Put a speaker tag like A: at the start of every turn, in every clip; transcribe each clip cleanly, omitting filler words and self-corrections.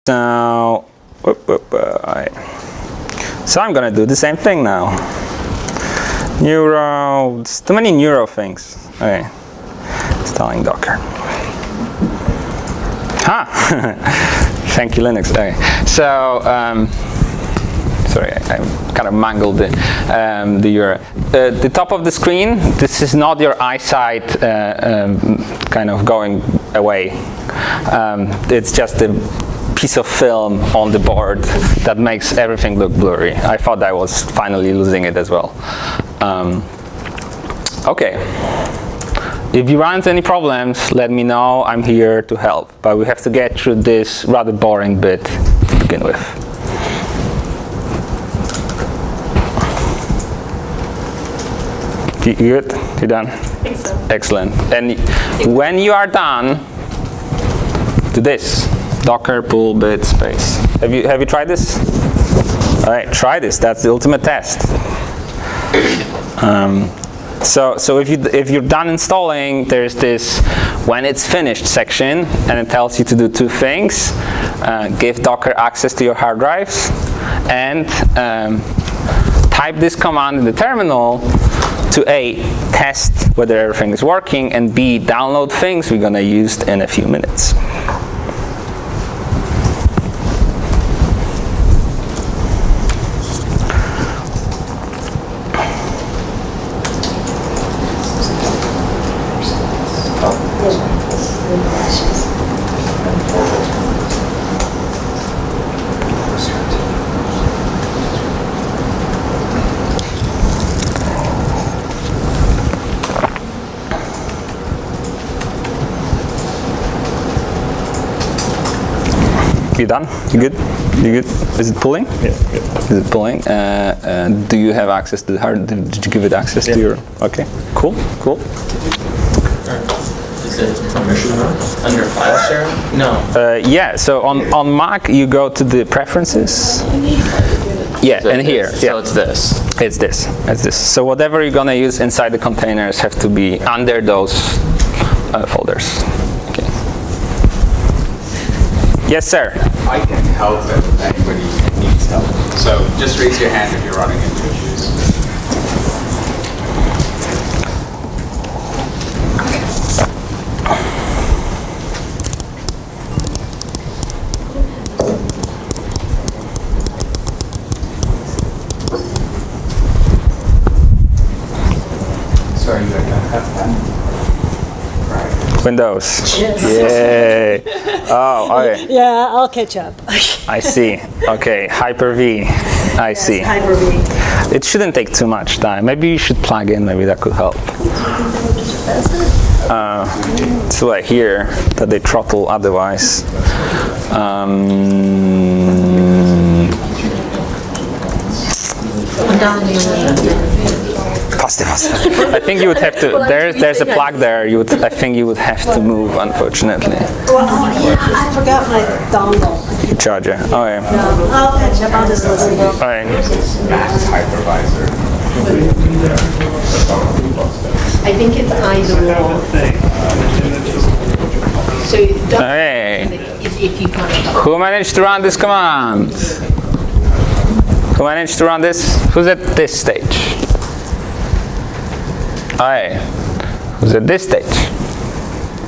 A: Now, so I'm gonna do the same thing now. Neuro, too many neuro things. Okay, installing Docker. Thank you, Linux. Okay, so sorry, I kind of mangled the URL. The top of the screen. This is not your eyesight kind of going away. It's just a piece of film on the board that makes everything look blurry. I thought I was finally losing it as well. Okay. If you run into any problems, let me know. I'm here to help. But we have to get through this rather boring bit to begin with. You good? You done?
B: I think so.
A: Excellent. And when you are done, do this. Docker pull bit space. Have you tried this? All right, try this. That's the ultimate test. So if you're done installing, there's this when it's finished section, and it tells you to do two things: give Docker access to your hard drives, and type this command in the terminal to A, test whether everything is working, and B, download things we're gonna use in a few minutes. You done? You good? You good? Is it pulling?
C: Yeah, good.
A: Is it pulling? Do you have access to the hard? Did you give it access to your? Okay. Cool. Cool.
D: Is it permission under file share? No.
A: Yeah. So on Mac, you go to the preferences. Yeah, and here.
D: So it's this.
A: It's this. It's this. So whatever you're gonna use inside the containers have to be under those folders. Okay. Yes, sir.
E: I can help if anybody needs help. So just raise your hand if you're running into issues. Sorry, you don't have that?
A: Windows.
B: Yes.
A: Yay. Oh, okay.
B: Yeah, I'll catch up.
A: I see. Okay, Hyper-V. I see.
B: Hyper-V.
A: It shouldn't take too much time. Maybe you should plug in. Maybe that could help. It's like here that they throttle otherwise. Faster. I think you would have to. There's a plug there. I think you would have to move, unfortunately.
B: Well, oh yeah, I forgot my dongle.
A: Charger. Oh yeah.
B: I'll catch up. I'll just listen.
A: All right.
E: Max hypervisor.
F: I think it's either or. So
A: Hey.
F: if you kind of
A: Who managed to run this command? Who managed to run this? Who's at this stage? Alright. Who's at this stage?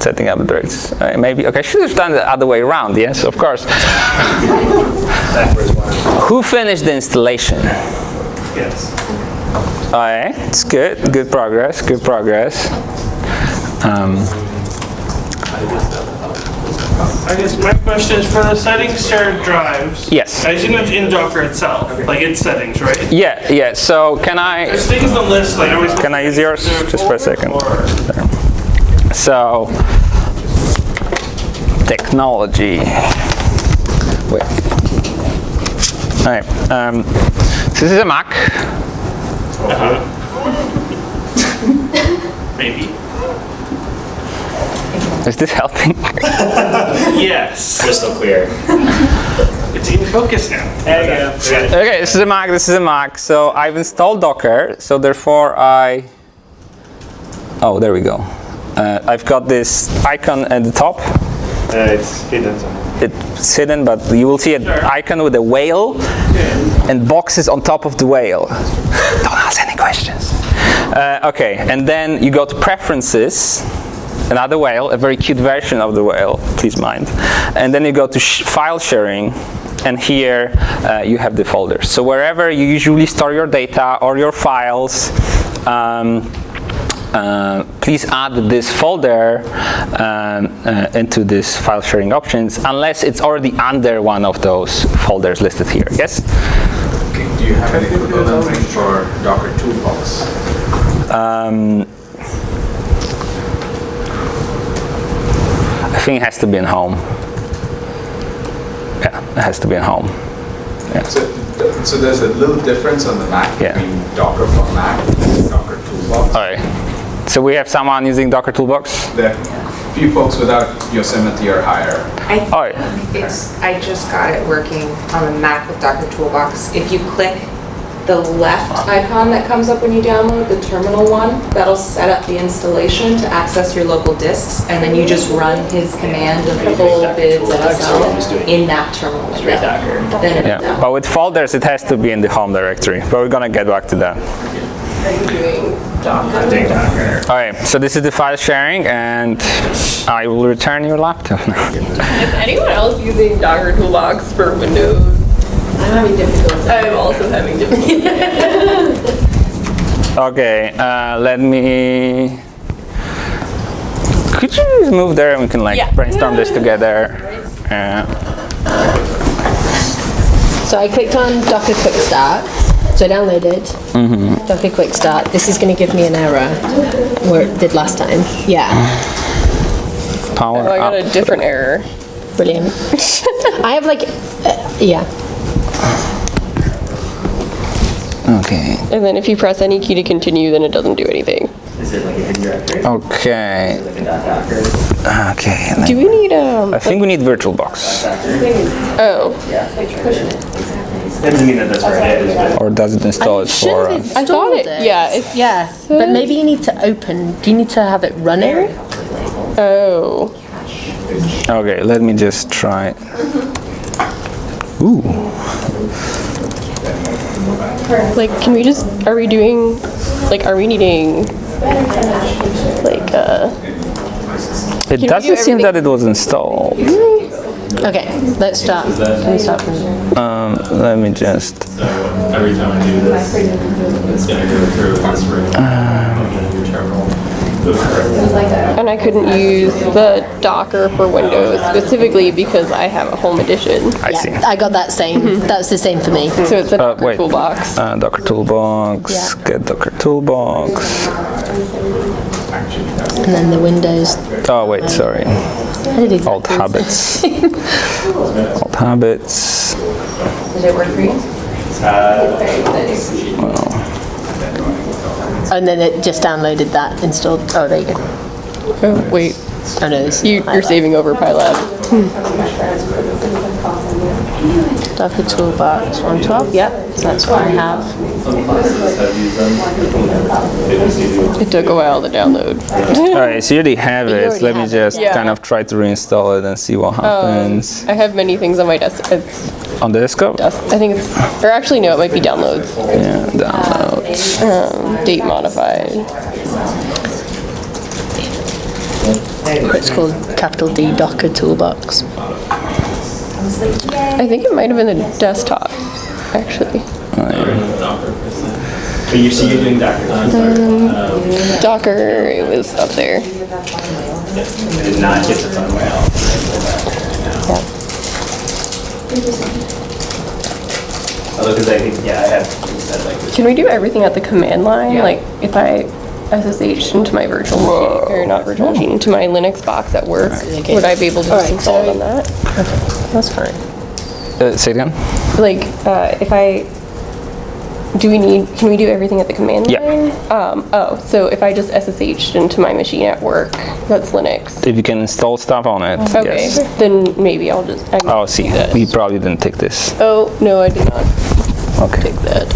A: Setting up the directs. Maybe. Okay, I should have done the other way around. Yes, of course. Who finished the installation?
C: Yes.
A: Alright, it's good. Good progress. Good progress.
C: I guess my question is for the settings shared drives.
A: Yes.
C: I assume it's in Docker itself, like its settings, right?
A: Yeah. So can I?
C: There's things on the list, like always.
A: Can I use yours just for a second? So, technology. Wait. All right. So this is a Mac.
C: Maybe.
A: Is this helping?
C: Yes.
D: Crystal clear.
C: It's in focus now. There you go.
A: Okay, this is a Mac. This is a Mac. So I've installed Docker. So therefore Oh, there we go. I've got this icon at the top.
C: It's hidden somewhere.
A: It's hidden, but you will see an icon with a whale and boxes on top of the whale. Don't ask any questions. Okay, and then you go to preferences, another whale, a very cute version of the whale, please mind. And then you go to file sharing, and here you have the folders. So wherever you usually store your data or your files, please add this folder into this file sharing options, unless it's already under one of those folders listed here. Yes?
E: Okay. Do you have an equivalent link for Docker Toolbox?
A: I think it has to be in home. Yeah, it has to be in home. Yeah.
E: So there's a little difference on the Mac between Docker for Mac and Docker Toolbox.
A: All right. So we have someone using Docker Toolbox?
E: There are a few folks without Yosemite or higher.
A: All right.
G: I just got it working on the Mac with Docker Toolbox. If you click the left icon that comes up when you download, the terminal one, that'll set up the installation to access your local disks, and then you just run his command of full bids SSL in that terminal window. Then it's
A: Yeah,
G: down.
A: but with folders it has to be in the home directory, but we're gonna get back to that. All right, so this is the file sharing, and I will return your laptop now.
H: Is anyone else using Docker Toolbox for Windows?
F: I'm having difficulty.
H: I'm also having difficulty.
A: Okay, let me. Could you just move there and we can brainstorm this together?
I: So I clicked on Docker Quick Start. So I downloaded Docker Quick Start. This is going to give me an error where it did last time. Yeah,
A: Power
H: Oh, I got
A: up.
H: a different error.
I: brilliant. I have like, yeah.
A: Okay.
H: And then if you press any key to continue, then it doesn't do anything.
A: Okay. Okay.
H: Do we need
A: I think we need VirtualBox.
H: Oh,
C: Doesn't mean that that's where it is, but
A: Or does it install it for us?
H: I thought it. Yeah.
I: Yeah, but maybe you need to open. Do you need to have it running?
H: Oh.
A: Okay, let me just try. Ooh.
H: Like, can we just? Are we doing? Like, are we needing? Like,
A: It
H: we
A: doesn't
H: do
A: seem that it was installed.
I: Okay, let's start. Can we start from
A: Let me just.
D: Every time I do this, it's gonna go through this room. Your terminal.
H: and I couldn't use the Docker for Windows specifically because I have a home edition.
A: I see.
I: I got that same. That's the same for me.
H: So it's a Docker
A: wait.
H: toolbox.
A: Docker Toolbox.
I: Yeah.
A: Get Docker Toolbox.
I: And then the Windows.
A: Oh wait, sorry.
I: I did exactly
A: Alt
I: the
A: habits. Alt habits.
G: Did it work for you?
I: And then it just downloaded that, installed. Oh, there you go.
H: Oh, wait.
I: Oh no, it's
H: You're saving over PyLab.
I: Docker Toolbox 112. Yep, so that's what I have.
H: It took a while to download.
A: Alright, so you already have
I: You
A: it.
I: already
A: Let me
I: have it.
A: just
H: Yeah.
A: kind of try to reinstall it and see what happens.
H: I have many things on my desk.
A: On the desktop?
H: I think it's, or actually no, it might be downloads.
A: Yeah, downloads.
H: Date modified.
I: Or it's called capital D Docker Toolbox.
H: I think it might have been the desktop, actually.
C: but you see you're doing Docker.
H: Docker, it was up there.
C: It did not get the fun way out. Although, because I think, I have said like this.
H: Can we do everything at the command line? Like if I SSH into my virtual machine, or not virtual machine, into my Linux box at work,
I: Okay.
H: would I be able to just install it on that?
I: That's fine.
A: Say it again?
H: Like, if I, can we do everything at the command
A: Yeah.
H: line? So if I just SSH'd into my machine at work, that's Linux.
A: If you can install stuff on it,
H: Okay,
A: yes.
H: then maybe I can
A: Oh, see,
H: do that.
A: we probably didn't take this.
H: Oh, no, I did not
A: Okay,
H: take that.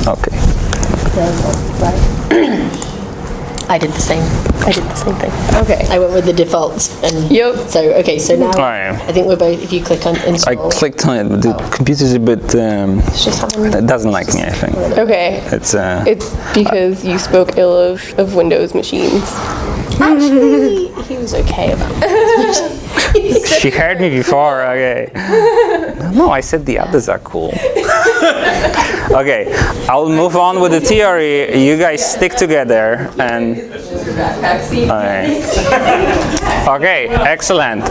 A: okay.
I: I I did the same.
H: I did the same thing. Okay.
I: I went with the defaults. And
H: Yep.
I: So, okay, so now
A: Alright.
I: I think we're both, if you click on
A: I
I: install.
A: clicked on it, but the computer's a bit,
I: It's just having,
A: it doesn't like me, I think.
H: Okay.
A: It's,
H: It's because you spoke ill of Windows machines.
I: actually, he was okay about it.
A: she heard me before, okay. No, I said the others are cool. Okay, I'll move on with the theory. You guys stick together and... Okay, excellent.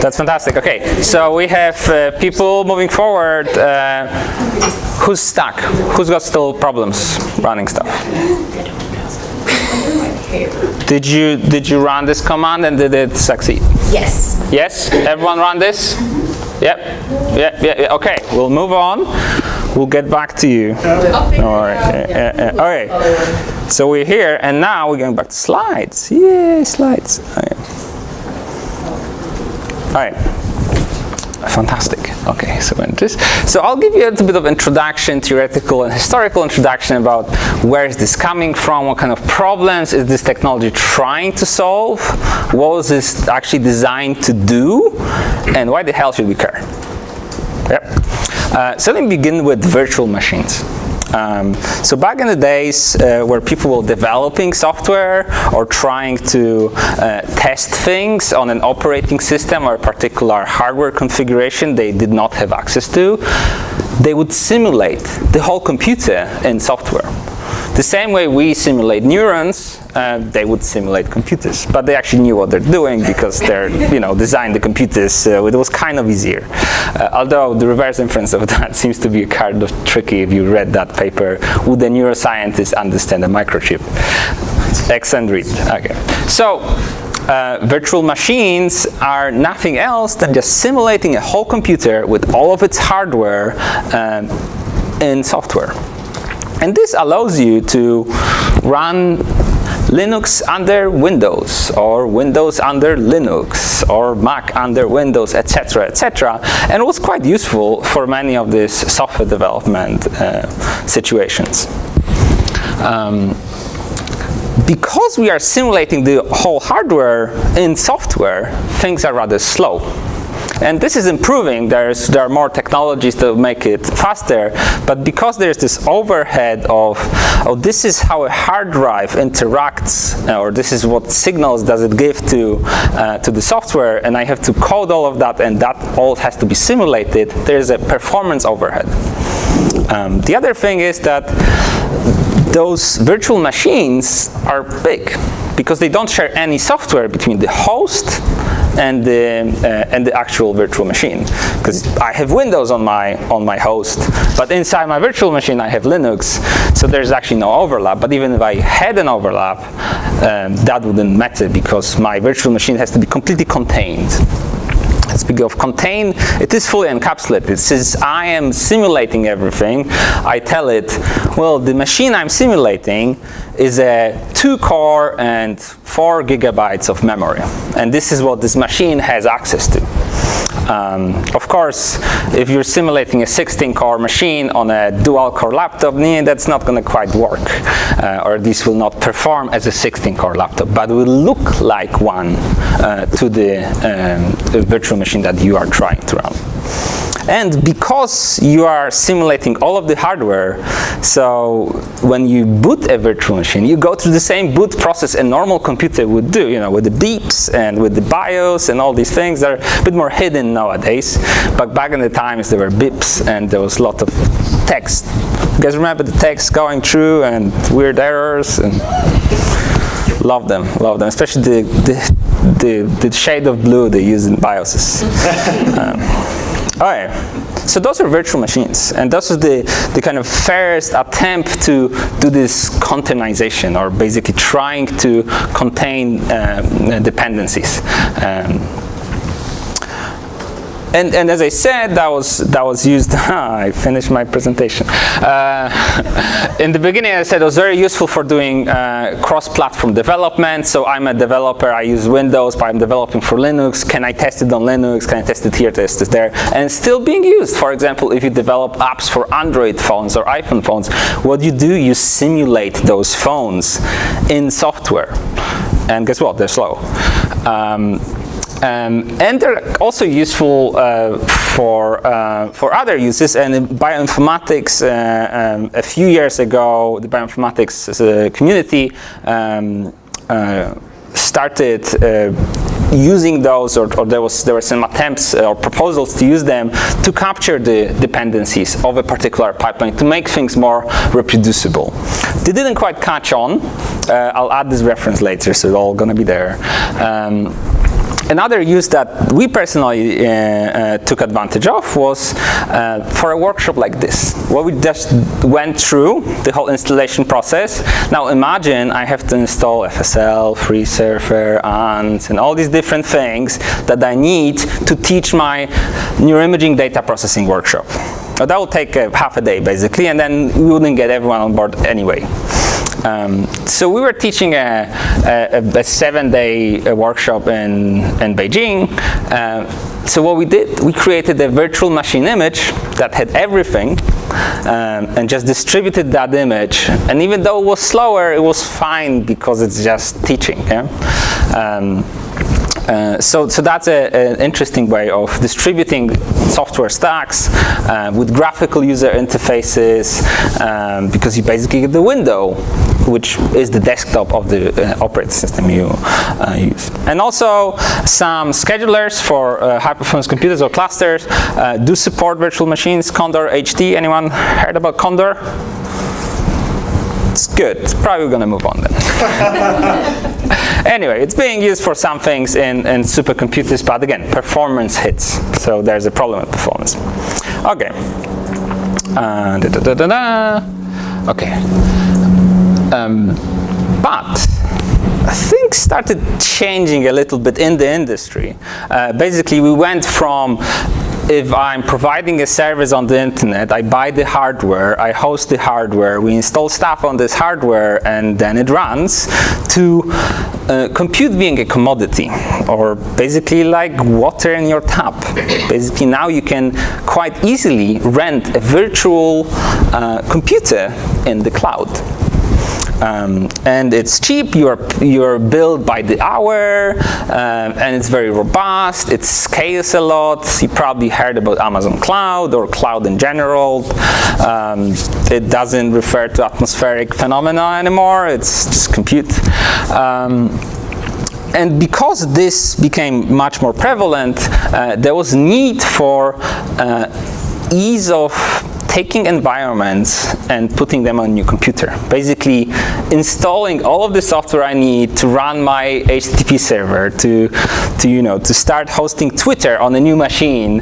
A: That's fantastic. Okay, so we have people moving forward. Who's stuck? Who's got still problems running stuff? Did you run this command and did it succeed?
I: Yes.
A: Yes? Everyone run this? Yep. Yeah. Okay, we'll move on. We'll get back to you. All right. Okay. So we're here, and now we're going back to slides. Yay, slides. Okay. All right. Fantastic. Okay, so I'll give you a little bit of introduction, theoretical and historical introduction about where is this coming from, what kind of problems is this technology trying to solve, what was this actually designed to do, and why the hell should we care? Yep. So let me begin with virtual machines. So back in the days where people were developing software or trying to test things on an operating system or a particular hardware configuration they did not have access to, they would simulate the whole computer in software. The same way we simulate neurons, they would simulate computers, but they actually knew what they're doing because they're, designed the computers, so it was kind of easier. Although the reverse inference of that seems to be kind of tricky if you read that paper. Would a neuroscientist understand a microchip? Excellent read. Okay. So, virtual machines are nothing else than just simulating a whole computer with all of its hardware in software. And this allows you to run Linux under Windows, or Windows under Linux, or Mac under Windows, etc., etc. And it was quite useful for many of these software development situations. Because we are simulating the whole hardware in software, things are rather slow. And this is improving. There are more technologies to make it faster, but because there's this overhead of, this is how a hard drive interacts, or this is what signals does it give to the software, and I have to code all of that, and that all has to be simulated, there's a performance overhead. The other thing is that those virtual machines are big, because they don't share any software between the host and the actual virtual machine. Because I have Windows on my host, but inside my virtual machine I have Linux, so there's actually no overlap. But even if I had an overlap, that wouldn't matter because my virtual machine has to be completely contained. Speaking of contain, it is fully encapsulated. Since I am simulating everything, I tell it, well, the machine I'm simulating is a 2-core and 4 gigabytes of memory. And this is what this machine has access to. Of course, if you're simulating a 16-core machine on a dual-core laptop, that's not going to quite work, or this will not perform as a 16-core laptop, but will look like one to the virtual machine that you are trying to run. And because you are simulating all of the hardware, so when you boot a virtual machine, you go through the same boot process a normal computer would do, with the beeps and with the BIOS and all these things that are a bit more hidden nowadays. But back in the times, there were beeps and there was a lot of text. You guys remember the text going through and weird errors? And love them, especially the shade of blue they use in BIOSes. All right, so those are virtual machines, and this is the kind of first attempt to do this containerization, or basically trying to contain dependencies. and as I said, that was used. I finished my presentation. In the beginning, I said it was very useful for doing cross-platform development. So I'm a developer. I use Windows, but I'm developing for Linux. Can I test it on Linux? Can I test it here? Test it there? And it's still being used. For example, if you develop apps for Android phones or iPhone phones, what you simulate those phones in software. And guess what? They're slow. And they're also useful for other uses. And in bioinformatics, a few years ago, the bioinformatics community started using those, or there were some attempts or proposals to use them to capture the dependencies of a particular pipeline to make things more reproducible. They didn't quite catch on. I'll add this reference later, so it's all going to be there. Another use that we personally took advantage of was for a workshop like this, where we just went through the whole installation process. Now imagine I have to install FSL, FreeSurfer, ANT, and all these different things that I need to teach my neuroimaging data processing workshop. Now, that will take half a day, basically, and then we wouldn't get everyone on board anyway. So we were teaching a 7-day workshop in Beijing. So what we did, we created a virtual machine image that had everything, and just distributed that image. And even though it was slower, it was fine because it's just teaching. Yeah? So that's an interesting way of distributing software stacks with graphical user interfaces, because you basically get the window, which is the desktop of the operating system you use. And also some schedulers for high-performance computers or clusters do support virtual machines. Condor HD, anyone heard about Condor? It's good. It's probably going to move on then. Anyway, it's being used for some things in supercomputers, but again, performance hits. So there's a problem with performance. Okay. Okay. But things started changing a little bit in the industry. Basically, we went from, if I'm providing a service on the internet, I buy the hardware, I host the hardware, we install stuff on this hardware, and then it runs, to compute being a commodity, or basically like water in your tap. Basically now you can quite easily rent a virtual computer in the cloud. And it's cheap, you're billed by the hour, and it's very robust, it scales a lot. You probably heard about Amazon Cloud or cloud in general. It doesn't refer to atmospheric phenomena anymore, it's just compute. And because this became much more prevalent, there was need for ease of taking environments and putting them on your computer. Basically, installing all of the software I need to run my HTTP server, to start hosting Twitter on a new machine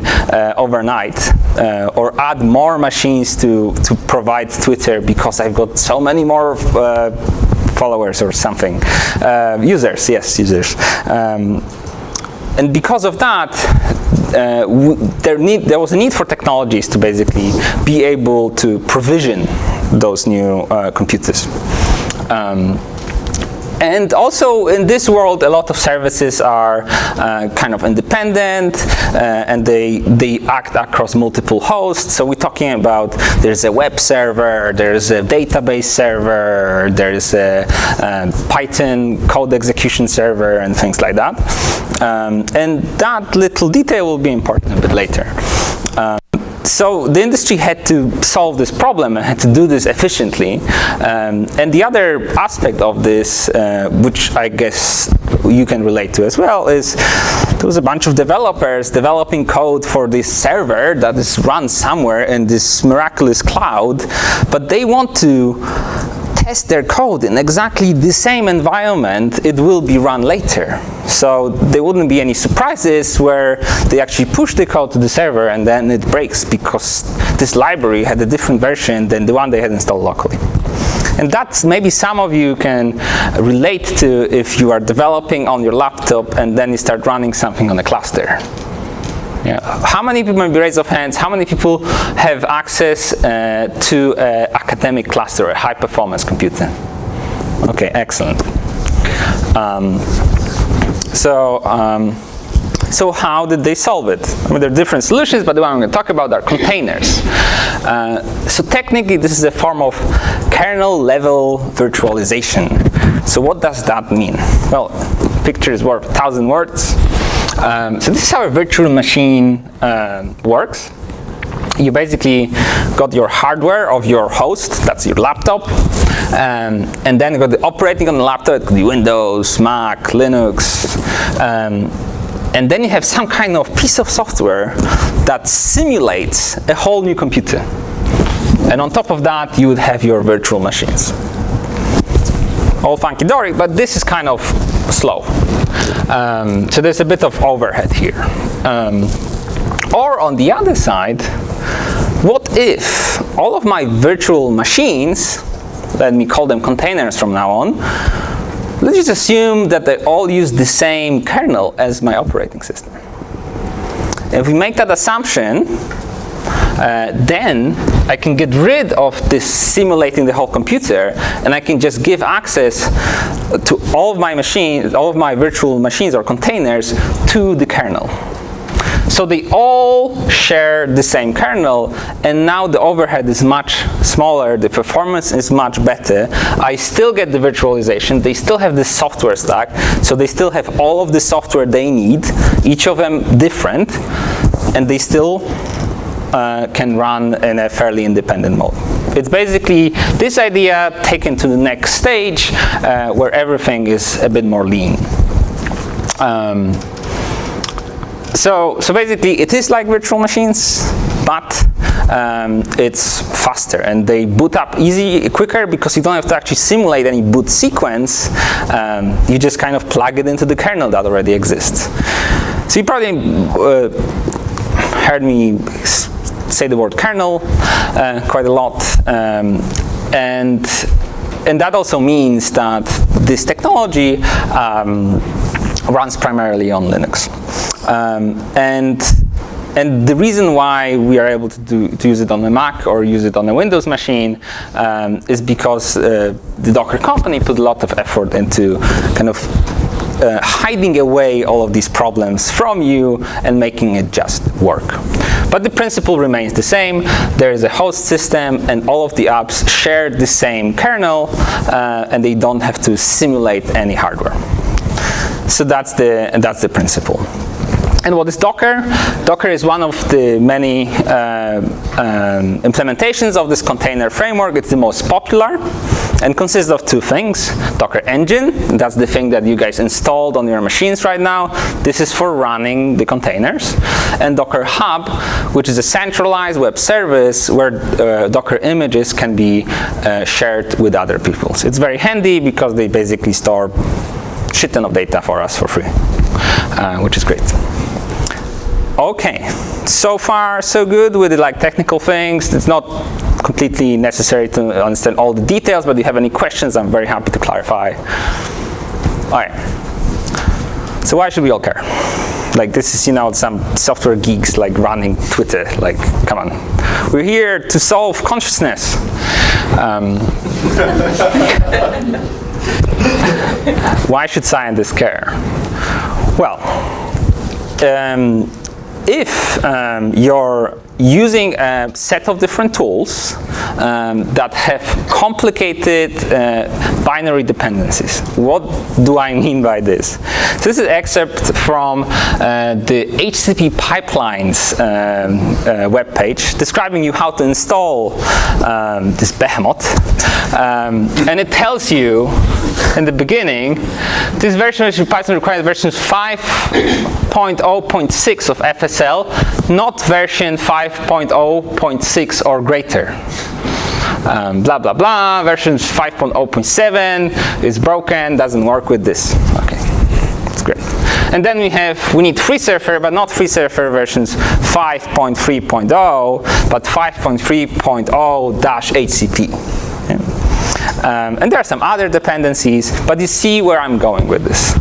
A: overnight, or add more machines to provide Twitter because I've got so many more followers or something. Users, yes, users. And because of that, there was a need for technologies to basically be able to provision those new computers. And also in this world, a lot of services are kind of independent, and they act across multiple hosts. So we're talking about, there's a web server, there's a database server, there's a Python code execution server, and things like that. And that little detail will be important a bit later. So the industry had to solve this problem and had to do this efficiently. And the other aspect of this, which I guess you can relate to as well, is there was a bunch of developers developing code for this server that is run somewhere in this miraculous cloud, but they want to test their code in exactly the same environment it will be run later. So there wouldn't be any surprises where they actually push the code to the server and then it breaks because this library had a different version than the one they had installed locally. And that's maybe some of you can relate to if you are developing on your laptop and then you start running something on a cluster. Yeah. How many people, maybe raise of hands, how many people have access to an academic cluster, a high-performance computer? Okay, excellent. So how did they solve it? I mean, there are different solutions, but the one I'm going to talk about are containers. So technically, this is a form of kernel-level virtualization. So what does that mean? Well, picture is worth 1,000 words. So this is how a virtual machine works. You basically got your hardware of your host, that's your laptop, and then you got the operating on the laptop, it could be Windows, Mac, Linux, and then you have some kind of piece of software that simulates a whole new computer. And on top of that, you would have your virtual machines. All funky-dory, but this is kind of slow. So there's a bit of overhead here. Or on the other side, what if all of my virtual machines, let me call them containers from now on, let's just assume that they all use the same kernel as my operating system. If we make that assumption, then I can get rid of this simulating the whole computer, and I can just give access to all of my machines, all of my virtual machines or containers to the kernel. So they all share the same kernel, and now the overhead is much smaller, the performance is much better. I still get the virtualization, they still have the software stack, so they still have all of the software they need, each of them different, and they still can run in a fairly independent mode. It's basically this idea taken to the next stage where everything is a bit more lean. So basically it is like virtual machines, but it's faster and they boot up quicker because you don't have to actually simulate any boot sequence. You just kind of plug it into the kernel that already exists. So you probably heard me say the word kernel quite a lot, and that also means that this technology runs primarily on Linux, and the reason why we are able to use it on a Mac or use it on a Windows machine is because the Docker company put a lot of effort into kind of hiding away all of these problems from you and making it just work. But the principle remains the same. There is a host system and all of the apps share the same kernel and they don't have to simulate any hardware. So that's the principle. And what is Docker? Docker is one of the many implementations of this container framework. It's the most popular and consists of two things. Docker Engine, that's the thing that you guys installed on your machines right now. This is for running the containers. And Docker Hub, which is a centralized web service where Docker images can be shared with other people. So it's very handy because they basically store a shit ton of data for us for free, which is great. Okay, so far so good with the technical things. It's not completely necessary to understand all the details, but if you have any questions, I'm very happy to clarify. All right. So why should we all care? This is, some software geeks running Twitter. Come on, we're here to solve consciousness. Why should scientists care? Well, if you're using a set of different tools that have complicated binary dependencies. What do I mean by this? So this is an excerpt from the HTTP pipelines webpage describing you how to install this behemoth. And it tells you in the beginning, this version of Python requires versions 5.0.6 of FSL, not version 5.0.6 or greater. Blah, blah, blah. Version 5.0.7 is broken, doesn't work with this. Okay, that's great. And then we need FreeSurfer, but not FreeSurfer versions 5.3.0, but 5.3.0-HCP. Okay. And there are some other dependencies, but you see where I'm going with this.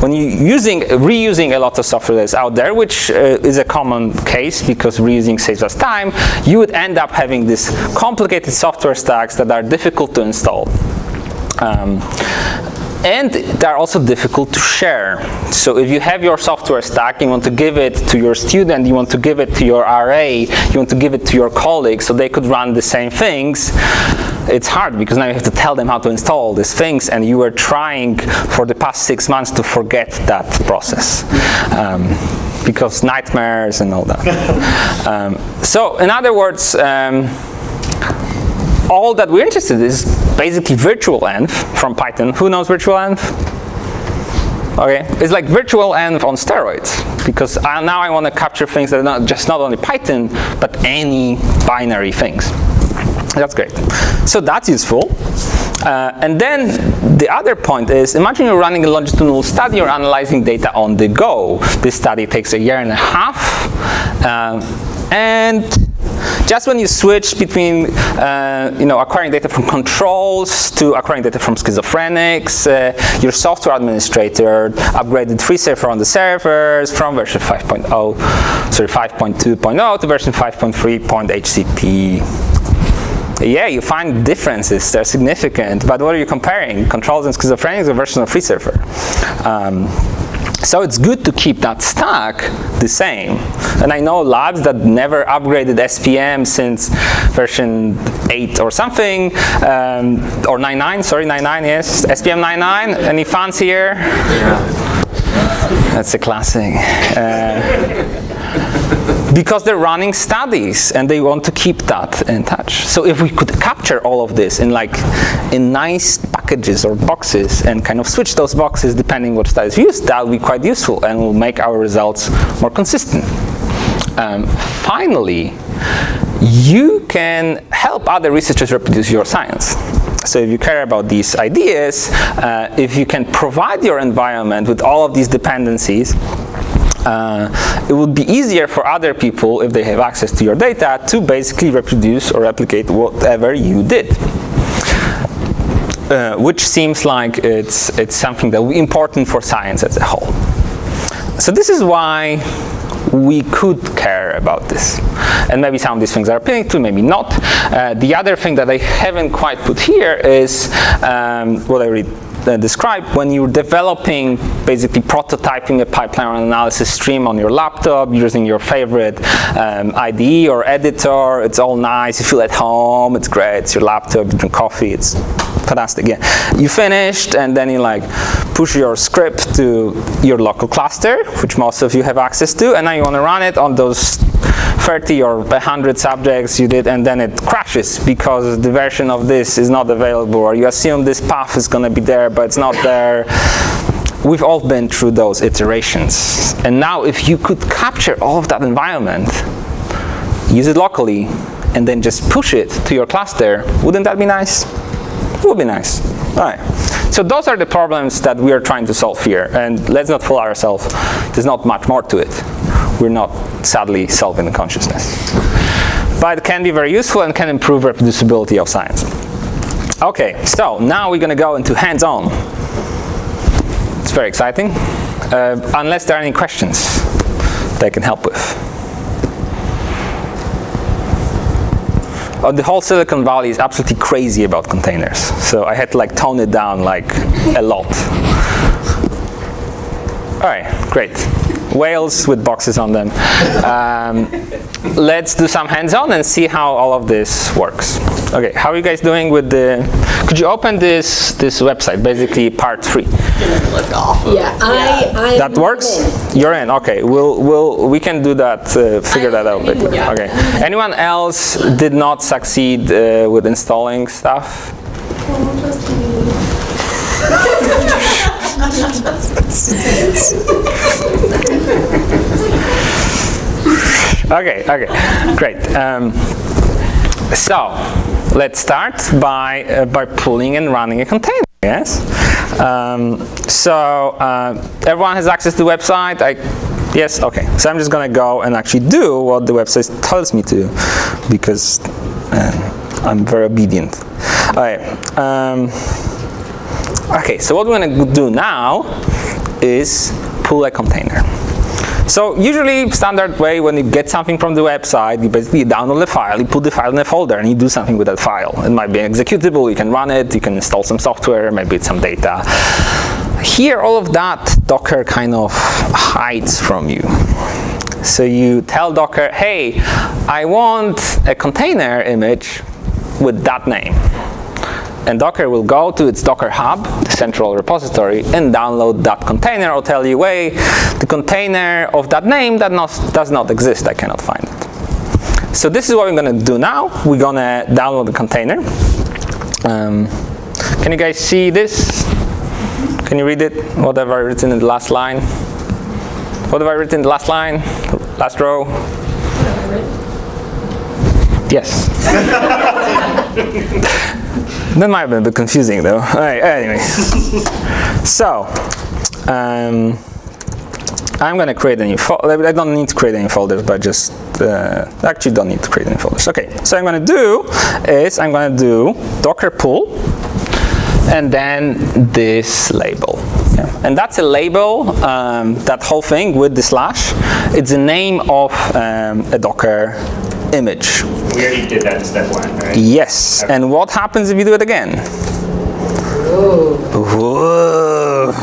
A: when you're reusing a lot of software that's out there, which is a common case because reusing saves us time, you would end up having these complicated software stacks that are difficult to install. And they're also difficult to share. So if you have your software stack, you want to give it to your student, you want to give it to your RA, you want to give it to your colleagues so they could run the same things, it's hard because now you have to tell them how to install all these things, and you were trying for the past 6 months to forget that process. Because nightmares and all that. So in other words, all that we're interested in is basically virtual env from Python. Who knows virtual env? Okay, it's like virtual env on steroids, because now I want to capture things that are not only Python, but any binary things. That's great. So that's useful. And then the other point is, imagine you're running a longitudinal study, you're analyzing data on the go. This study takes 1.5 years. And just when you switch between acquiring data from controls to acquiring data from schizophrenics, your software administrator upgraded FreeSurfer on the servers from version 5.2.0 to version 5.3.HCP. Yeah, you find differences, they're significant, but what are you comparing? Controls and schizophrenics or version of FreeSurfer? So it's good to keep that stack the same. And I know labs that never upgraded SPM since version 8 or something, or 9.9, sorry, 9.9, yes, SPM 9.9. Any fans here? Yeah. That's a classic. Because they're running studies and they want to keep that in touch. So if we could capture all of this in nice packages or boxes and kind of switch those boxes depending what studies we use, that would be quite useful and will make our results more consistent. Finally, you can help other researchers reproduce your science. So if you care about these ideas, if you can provide your environment with all of these dependencies, it would be easier for other people, if they have access to your data, to basically reproduce or replicate whatever you did. Which seems like it's something that will be important for science as a whole. So this is why we could care about this. And maybe some of these things are appealing to, maybe not. The other thing that I haven't quite put here is what I described when you're developing, basically prototyping a pipeline analysis stream on your laptop using your favorite IDE or editor. It's all nice, you feel at home, it's great, it's your laptop, you drink coffee, it's fantastic. Yeah, you finished, and then you push your script to your local cluster, which most of you have access to, and now you want to run it on those 30 or 100 subjects you did, and then it crashes because the version of this is not available, or you assume this path is going to be there, but it's not there. We've all been through those iterations. And now if you could capture all of that environment, use it locally, and then just push it to your cluster, wouldn't that be nice? It would be nice. All right. So those are the problems that we are trying to solve here. And let's not fool ourselves. There's not much more to it. We're not, sadly, solving the consciousness. But it can be very useful and can improve reproducibility of science. Okay, so now we're going to go into hands-on. It's very exciting. Unless there are any questions that I can help with. The whole Silicon Valley is absolutely crazy about containers. So I had to tone it down a lot. All right, great. Whales with boxes on them. Let's do some hands-on and see how all of this works. Okay, how are you guys doing with could you open this website, basically part 3?
I: Yeah, I
A: that works? You're in, okay. We can do that, figure that out later. Yeah. Okay. Anyone else did not succeed with installing stuff? Okay, great. So let's start by pulling and running a container. Yes. Everyone has access to the website. Yes. Okay. So I'm just gonna go and actually do what the website tells me to, because I'm very obedient. All right. Okay. So what we're gonna do now is pull a container. So usually standard way, when you get something from the website, you basically download the file, you put the file in a folder, and you do something with that file. It might be executable, you can run it, you can install some software, maybe it's some data. Here, all of that Docker kind of hides from you. So you tell Docker, hey, I want a container image with that name. And Docker will go to its Docker hub, the central repository, and download that container, or tell you, hey, the container of that name that does not exist, I cannot find it. So this is what we're going to do now. We're going to download the container. Can you guys see this? Can you read it? What have I written in the last line? What have I written in the last line? Last row? Yes. That might have been a bit confusing though. All right, anyway. So, I'm going to create a new folder. I don't need to create any folders, but just actually don't need to create any folders. Okay, so I'm going to do is I'm going to do docker pull and then this label. Yeah. And that's a label, that whole thing with the slash. It's the name of a Docker image.
D: We already did that in step 1, right?
A: Yes. Okay. And what happens if you do it again? Whoa.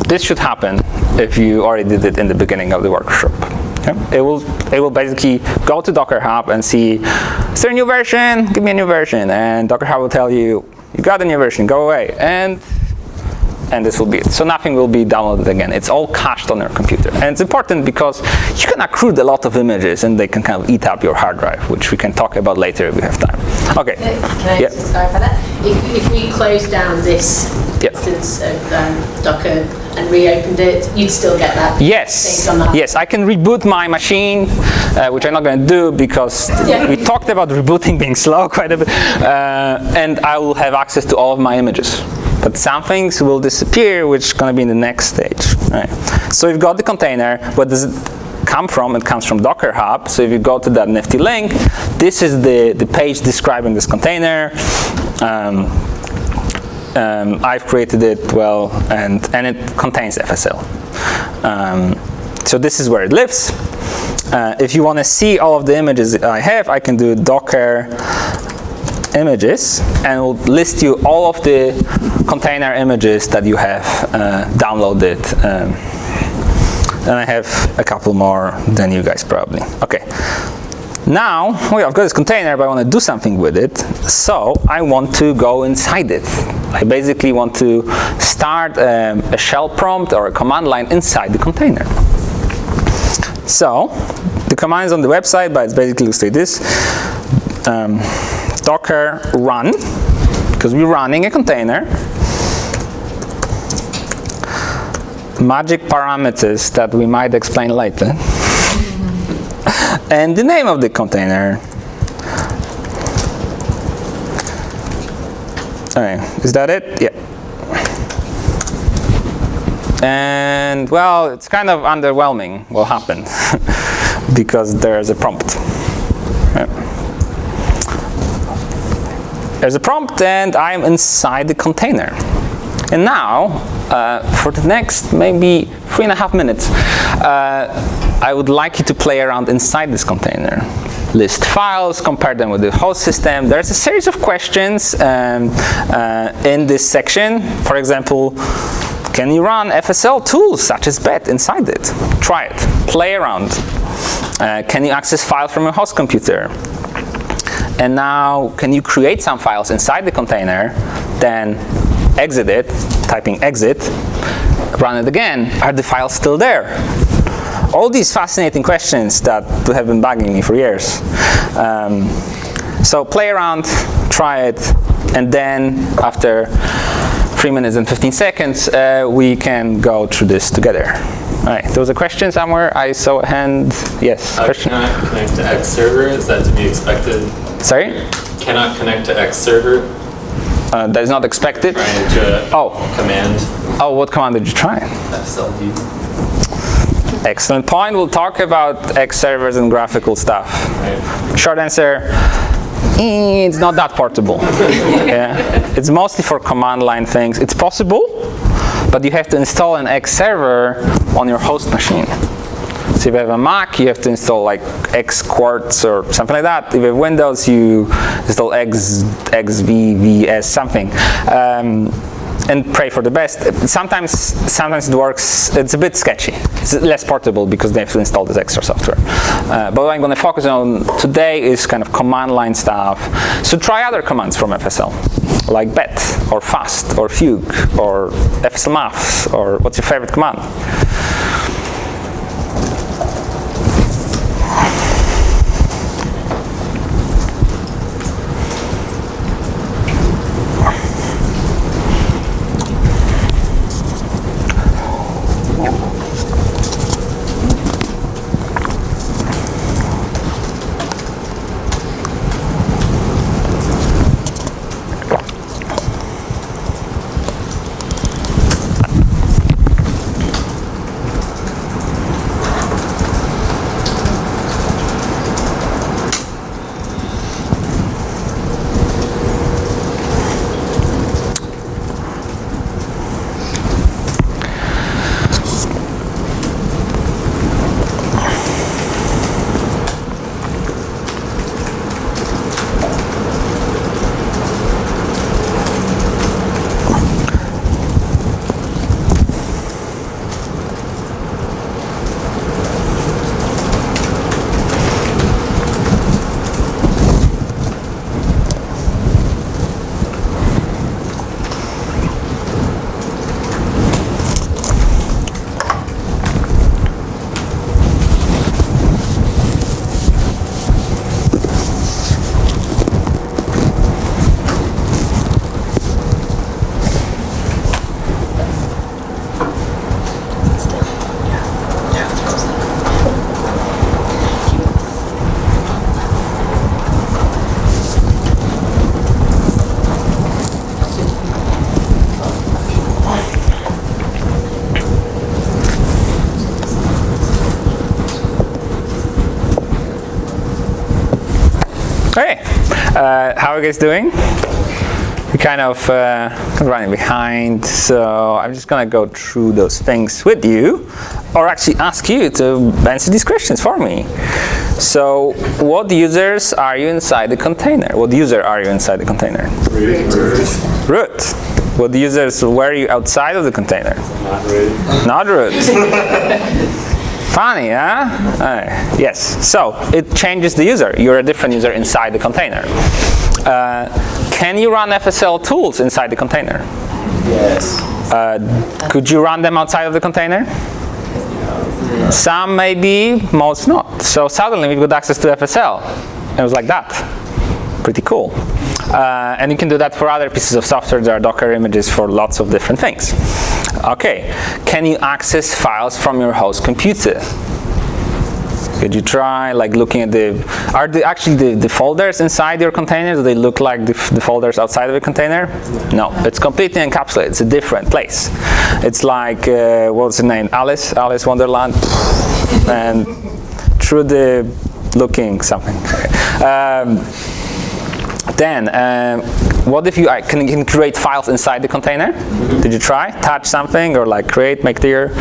A: This should happen if you already did it in the beginning of the workshop. Okay. It will basically go to Docker Hub and see, is there a new version? Give me a new version. And Docker Hub will tell you, you got a new version, go away. And this will be it. So nothing will be downloaded again. It's all cached on your computer. And it's important because you can accrue a lot of images and they can kind of eat up your hard drive, which we can talk about later if we have time. Okay.
I: Can I just clarify that? If we close down this instance of Docker and reopened it, you'd still get that?
A: Yes. Yes, I can reboot my machine, which I'm not going to do because we talked about rebooting being slow quite a bit, and I will have access to all of my images. But some things will disappear, which is going to be in the next stage. Right. So we've got the container. Where does it come from? It comes from Docker Hub. So if you go to that nifty link, this is the page describing this container. I've created it well, and it contains FSL. So this is where it lives. If you want to see all of the images I have, I can do Docker images, and it will list you all of the container images that you have downloaded. And I have a couple more than you guys probably. Okay. Now, I've got this container, but I want to do something with it. So I want to go inside it. I basically want to start a shell prompt or a command line inside the container. So the command is on the website, but it basically looks like this. Docker run, because we're running a container. Magic parameters that we might explain later. And the name of the container. Okay, is that it? Yeah. And well, it's kind of underwhelming what happened because there's a prompt. Yeah. There's a prompt and I'm inside the container. And now, for the next maybe 3.5 minutes, I would like you to play around inside this container. List files, compare them with the host system. There's a series of questions in this section. For example, can you run FSL tools such as bet inside it? Try it. Play around. Can you access files from your host computer? And now, can you create some files inside the container, then exit it, typing exit, run it again? Are the files still there? All these fascinating questions that have been bugging me for years. So play around, try it, and then after 3 minutes and 15 seconds, we can go through this together. All right, there was a question somewhere. I saw a hand. Yes, question?
D: Cannot connect to X server. Is that to be expected?
A: Sorry?
D: Cannot connect to X server.
A: That is not expected.
D: Command.
A: Oh, what command did you try?
D: FSLD.
A: Excellent point. We'll talk about X servers and graphical stuff. Right. Short answer, it's not that portable. Yeah. It's mostly for command line things. It's possible, but you have to install an X server on your host machine. So if you have a Mac, you have to install like X Quartz or something like that. If you have Windows, you install XVVS something. And pray for the best. Sometimes it works. It's a bit sketchy. It's less portable because they have to install this extra software. But what I'm going to focus on today is kind of command line stuff. So try other commands from FSL, like bet, or fast, or fugue, or FSL maths, or what's your favorite command? Hey, how are you guys doing? We're kind of running behind, so I'm just gonna go through those things with you, or actually ask you to answer these questions for me. So, what users are you inside the container? What user are you inside the container? Root. What users were you outside of the container?
D: Not root.
A: Not root. Funny, huh? Yes. So it changes the user. You're a different user inside the container. Can you run FSL tools inside the container?
D: Yes.
A: Could you run them outside of the container? Some maybe, most not. So suddenly we've got access to FSL. It was like that. Pretty cool. And you can do that for other pieces of software. There are Docker images for lots of different things. Okay, can you access files from your host computer? Could you try like looking at are actually the folders inside your container, do they look like the folders outside of the container? No, it's completely encapsulated, it's a different place. It's like, what's the name, Alice Wonderland, and through the looking something. What if you can create files inside the container? Did you try? Touch something or like create, make clear,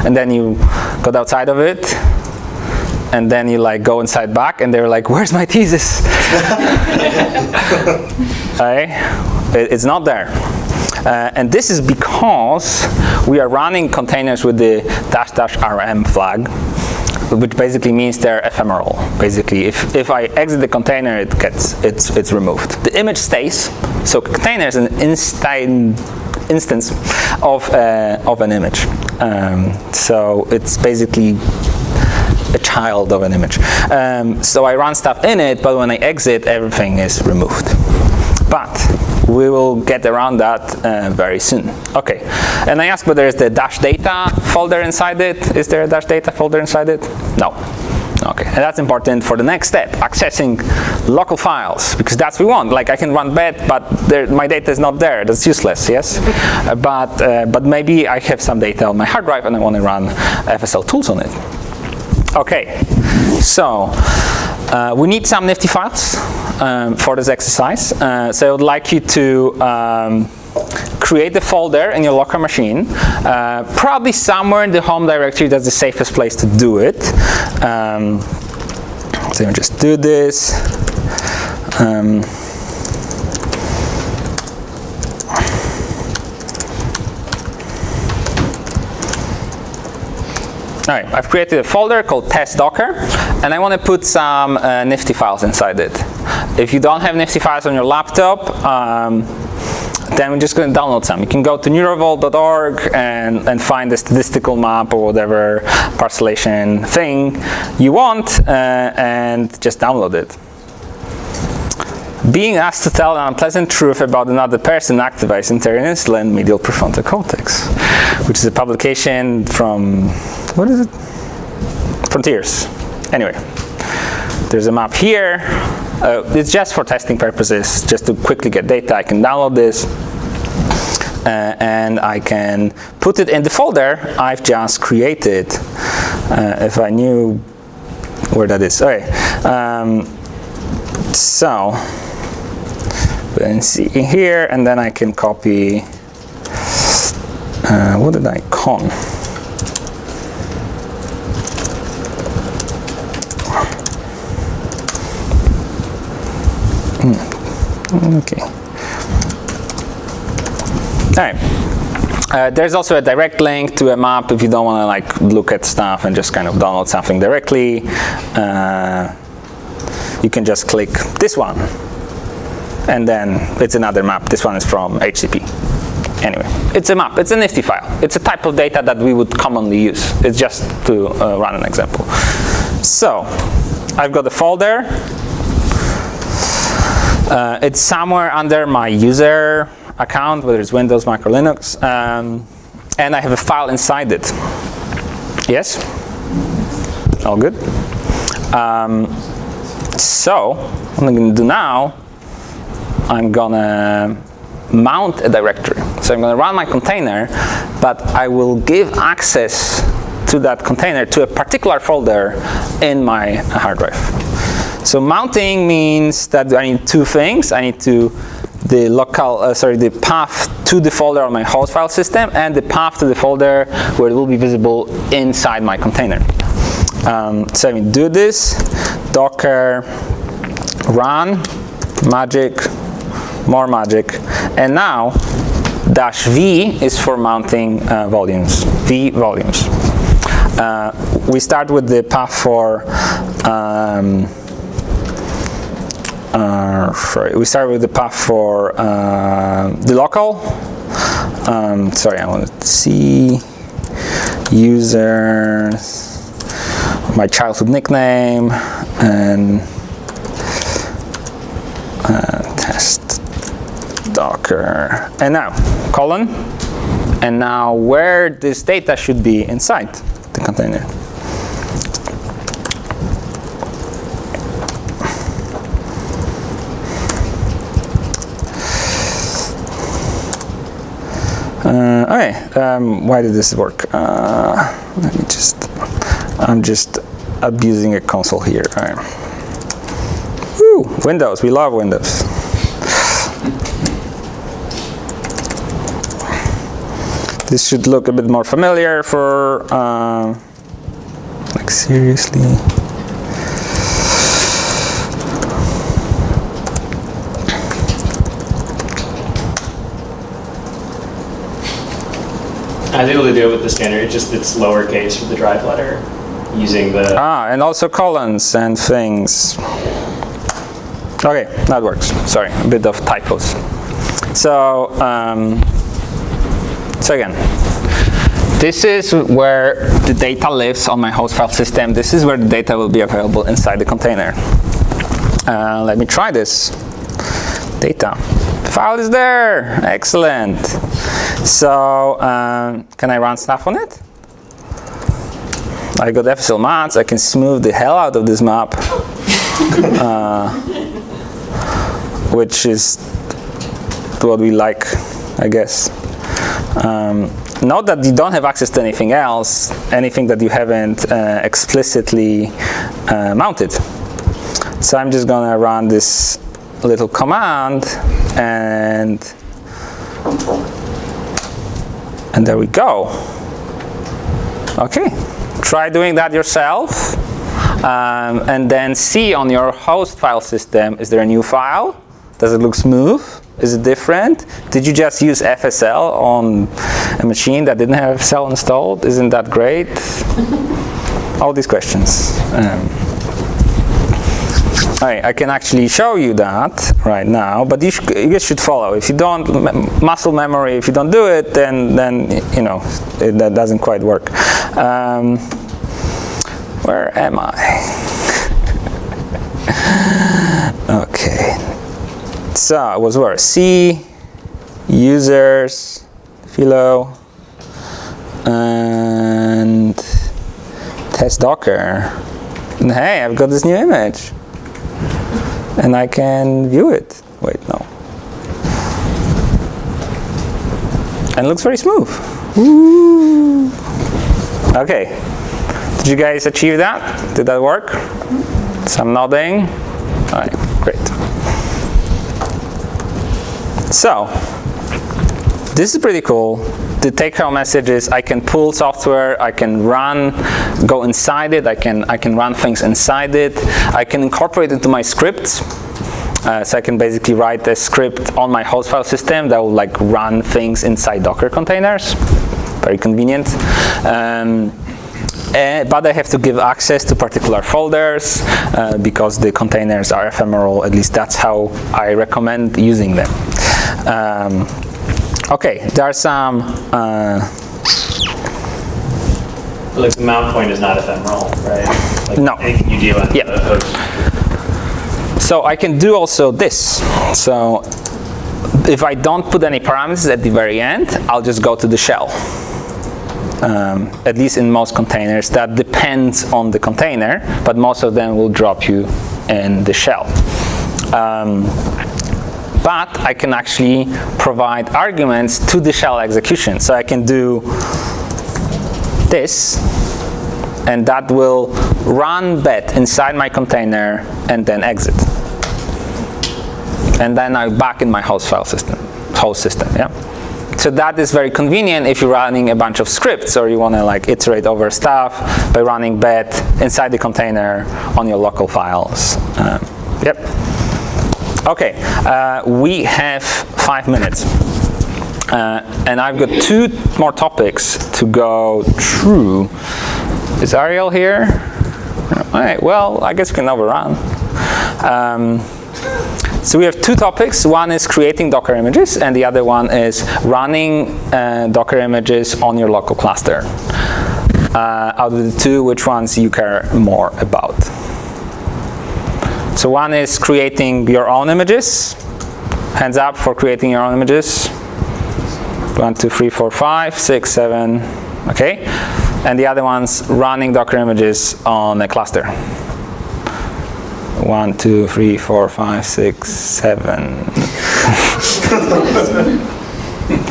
A: and then you got outside of it, and then you like go inside back, and they're like, "Where's my thesis?" It's not there. And this is because we are running containers with the --rm flag, which basically means they're ephemeral. Basically, if I exit the container, it's removed. The image stays. So container is an instance of an image. So it's basically a child of an image. So I run stuff in it, but when I exit, everything is removed. But we will get around that very soon. Okay, and I asked whether there's the -data folder inside it. Is there a -data folder inside it? No. Okay, and that's important for the next step, accessing local files, because that's what we want. Like I can run bet, but my data is not there. That's useless, yes? But maybe I have some data on my hard drive and I want to run FSL tools on it. Okay, so We need some nifty files for this exercise. So I would like you to create the folder in your local machine, probably somewhere in the home directory. That's the safest place to do it. So you just do this. All right, I've created a folder called test docker, and I want to put some nifty files inside it. If you don't have nifty files on your laptop, then we're just going to download some. You can go to neurovault.org and find the statistical map or whatever parcellation thing you want, and just download it. Being asked to tell an unpleasant truth about another person activates internal insulin medial prefrontal cortex, which is a publication from, what is it? Frontiers. Anyway, there's a map here. It's just for testing purposes, just to quickly get data. I can download this, and I can put it in the folder I've just created. If I knew where that is. Okay. So, let's see here, and then I can copy. What did I con? Okay. All right. There's also a direct link to a map if you don't want to like look at stuff and just kind of download something directly. You can just click this one, and then it's another map. This one is from HCP. Anyway, it's a map. It's a nifty file. It's a type of data that we would commonly use. It's just to run an example. So I've got the folder. It's somewhere under my user account, whether it's Windows, Mac, or Linux, and I have a file inside it. Yes? All good? So what I'm going to do now, I'm going to mount a directory. So I'm going to run my container, but I will give access to that container to a particular folder in my hard drive. So mounting means that I need two things. I need the path to the folder on my host file system, and the path to the folder where it will be visible inside my container. So I do this, docker run magic, more magic, and now -v is for mounting volumes, v volumes. We start with the path for we start with the path for the local. Sorry, I want to see users, my childhood nickname, and test docker, and now colon, and now where this data should be inside the container. Okay, why did this work? Let me I'm just abusing a console here. All right. Woo, Windows, we love Windows. This should look a bit more familiar for, like seriously.
D: I was able to do it with the scanner. It's lowercase for the drive letter, using the.
A: And also colons and things. Okay, that works. Sorry, a bit of typos. So, so again, this is where the data lives on my host file system. This is where the data will be available inside the container. Let me try this. Data. The file is there. Excellent. So, can I run stuff on it? I got FSL maths. I can smooth the hell out of this map, which is what we like, I guess. Note that you don't have access to anything else, anything that you haven't explicitly mounted. So I'm just gonna run this little command, and there we go. Okay, try doing that yourself, and then see on your host file system, is there a new file? Does it look smooth? Is it different? Did you just use FSL on a machine that didn't have FSL installed? Isn't that great? All these questions. I can actually show you that right now, but you guys should follow. If you don't, muscle memory, if you don't do it, then you know, that doesn't quite work. Where am I? Okay. So it was where? C, users, philo, and test Docker. And hey, I've got this new image. And I can view it. Wait, no. And it looks very smooth. Woo. Okay. Did you guys achieve that? Did that work? Some nodding? All right, great. So, this is pretty cool. The take-home message is I can pull software, I can go inside it, I can run things inside it, I can incorporate it into my scripts. So I can basically write a script on my host file system that will like run things inside Docker containers. Very convenient. But I have to give access to particular folders because the containers are ephemeral. At least that's how I recommend using them. Okay, there are some.
D: Like the mount point is not ephemeral, right? Like
A: no.
D: Anything you do on the host.
A: So I can do also this. So if I don't put any parameters at the very end, I'll just go to the shell. At least in most containers, that depends on the container, but most of them will drop you in the shell. But I can actually provide arguments to the shell execution. So I can do this, and that will run bet inside my container and then exit. And then I'm back in my host system, yeah? So that is very convenient if you're running a bunch of scripts or you want to like iterate over stuff by running bet inside the container on your local files. Yep. Okay, we have 5 minutes. And I've got 2 more topics to go through. Is Ariel here? All right, well, I guess we can overrun. So we have 2 topics. One is creating Docker images, and the other one is running Docker images on your local cluster. Out of the 2, which ones you care more about? So one is creating your own images. Hands up for creating your own images. 1, 2, 3, 4, 5, 6, 7. Okay. And the other one's running Docker images on a cluster. 1, 2, 3, 4, 5, 6, 7.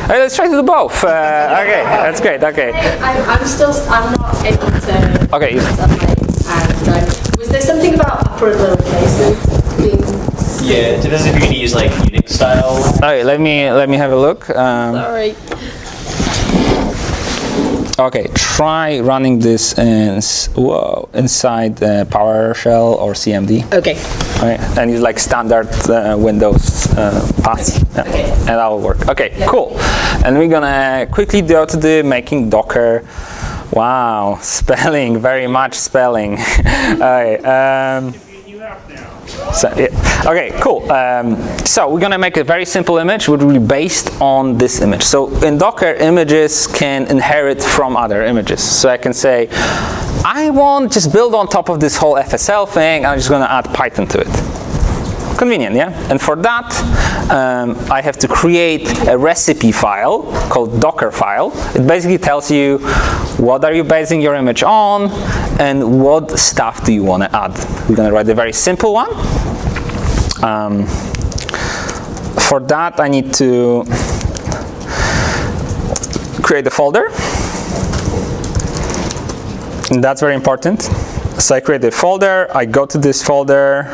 A: Hey, let's try to do both. Okay, that's great. Okay.
I: I'm not able to.
A: Okay.
I: Was there something about upper and lower cases being?
D: Yeah, it depends if you're going to use like Unix style.
A: All right, let me have a look.
I: Sorry.
A: Okay, try running this inside PowerShell or CMD.
I: Okay.
A: Right, and use like standard Windows paths, yeah.
I: Okay.
A: And that will work. Okay, cool. And we're gonna quickly go to the making Docker. Wow, spelling, very much spelling. All right. So, yeah. Okay, cool. So we're gonna make a very simple image, which will be based on this image. So in Docker, images can inherit from other images. So I can say, I want just build on top of this whole FSL thing. I'm just gonna add Python to it. Convenient, yeah? And for that, I have to create a recipe file called Docker file. It basically tells you what are you basing your image on and what stuff do you want to add. We're going to write a very simple one. For that, I need to create a folder. And that's very important. So I create a folder, I go to this folder.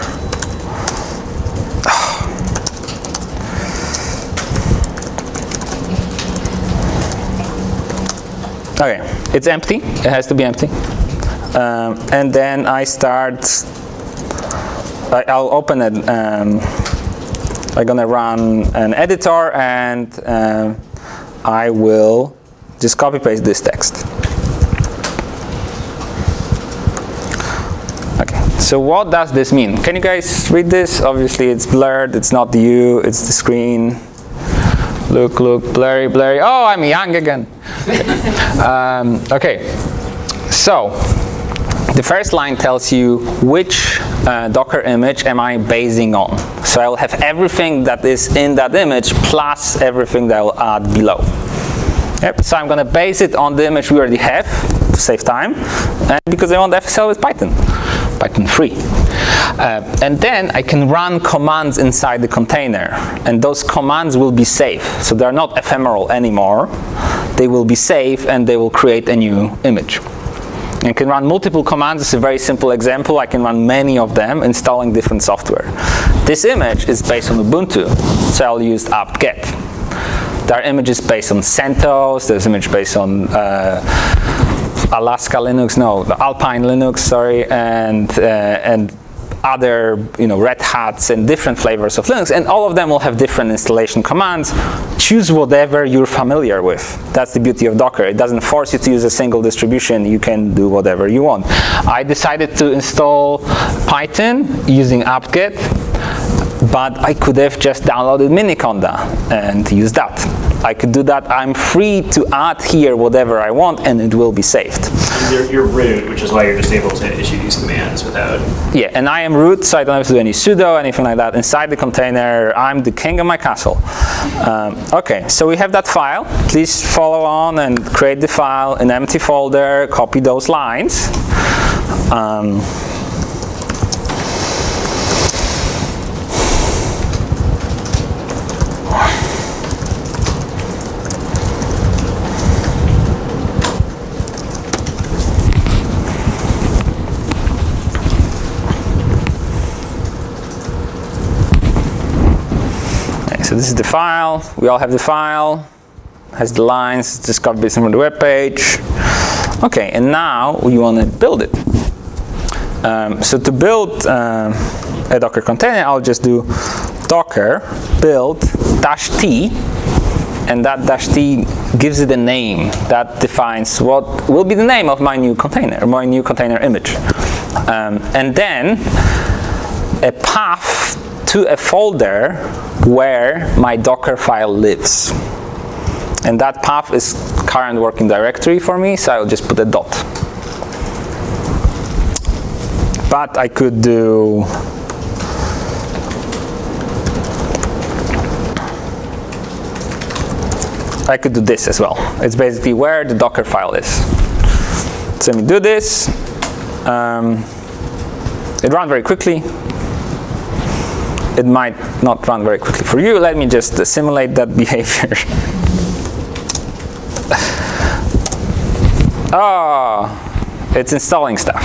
A: Okay, it's empty, it has to be empty. And then I start, I'll open it, I'm gonna run an editor and I will just copy paste this text. Okay, so what does this mean? Can you guys read this? Obviously it's blurred, it's not you, it's the screen. Look, blurry. Oh, I'm young again. Okay, so the first line tells you which Docker image am I basing on. So I'll have everything that is in that image plus everything that I'll add below. Yep. So I'm going to base it on the image we already have to save time, and because I want FSL with Python 3. And then I can run commands inside the container, and those commands will be safe. So they're not ephemeral anymore. They will be safe, and they will create a new image. I can run multiple commands. It's a very simple example. I can run many of them, installing different software. This image is based on Ubuntu, so I'll use apt-get. There are images based on CentOS. There's image based on Alaska Linux, no, Alpine Linux, sorry, and other, Red Hats and different flavors of Linux, and all of them will have different installation commands. Choose whatever you're familiar with. That's the beauty of Docker. It doesn't force you to use a single distribution. You can do whatever you want. I decided to install Python using apt-get, but I could have just downloaded Miniconda and used that. I could do that. I'm free to add here whatever I want, and it will be saved.
D: You're root, which is why you're just able to issue these commands without...
A: Yeah, and I am root, so I don't have to do any sudo, anything like that. Inside the container, I'm the king of my castle. Okay, so we have that file. Please follow on and create the file, an empty folder, copy those lines. So this is the file. We all have the file. Has the lines. Just copy paste from the web page. Okay, and now we want to build it. So to build a Docker container, I'll just do Docker build -t, and that -t gives it a name that defines what will be the name of my new container image, and then a path to a folder where my Docker file lives. And that path is current working directory for me, so I'll just put a dot. But I could do this as well. It's basically where the Docker file is. So let me do this. It runs very quickly. It might not run very quickly for you. Let me just simulate that behavior. Oh, it's installing stuff.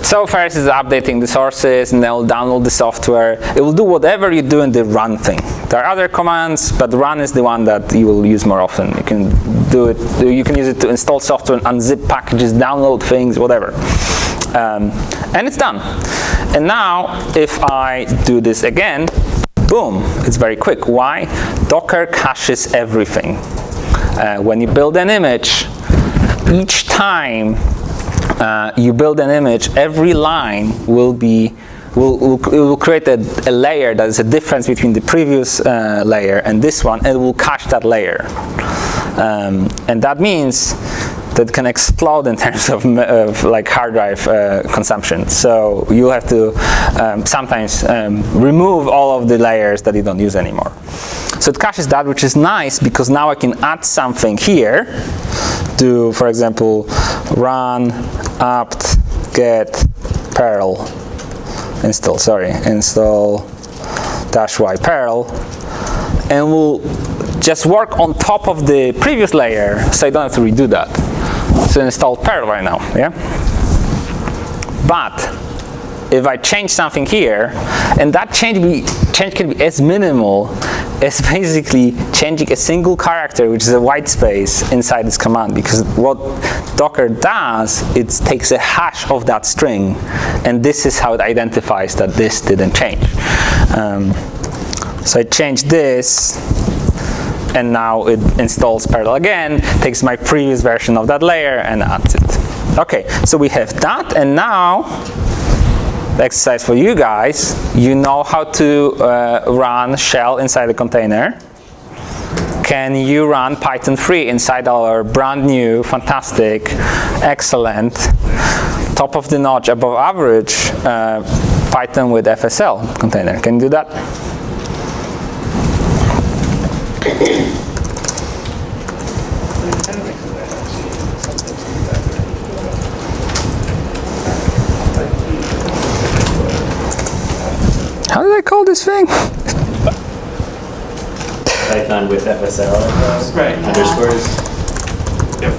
A: So first it's updating the sources, and then it'll download the software. It will do whatever you do in the run thing. There are other commands, but run is the one that you will use more often. You can do it. You can use it to install software, unzip packages, download things, whatever. And it's done. And now, if I do this again, boom, it's very quick. Why? Docker caches everything. When you build an image, each time you build an image, every line will create a layer that is a difference between the previous layer and this one, and it will cache that layer. And that means that can explode in terms of like hard drive consumption. So you have to sometimes remove all of the layers that you don't use anymore. So it caches that, which is nice because now I can add something here to, for example, run apt get perl install -y perl, and we'll just work on top of the previous layer, so I don't have to redo that. So install perl right now, yeah? But if I change something here, and that change can be as minimal as basically changing a single character, which is a white space inside this command, because what Docker does, it takes a hash of that string, and this is how it identifies that this didn't change. So I change this, and now it installs Parallel again, takes my previous version of that layer and adds it. Okay, so we have that, and now the exercise for you guys, you know how to run shell inside a container. Can you run Python 3 inside our brand new, fantastic, excellent, top of the notch, above average Python with FSL container? Can you do that? How did I call this thing?
D: Python with FSL.
C: Right.
D: Underscores.
C: Yep.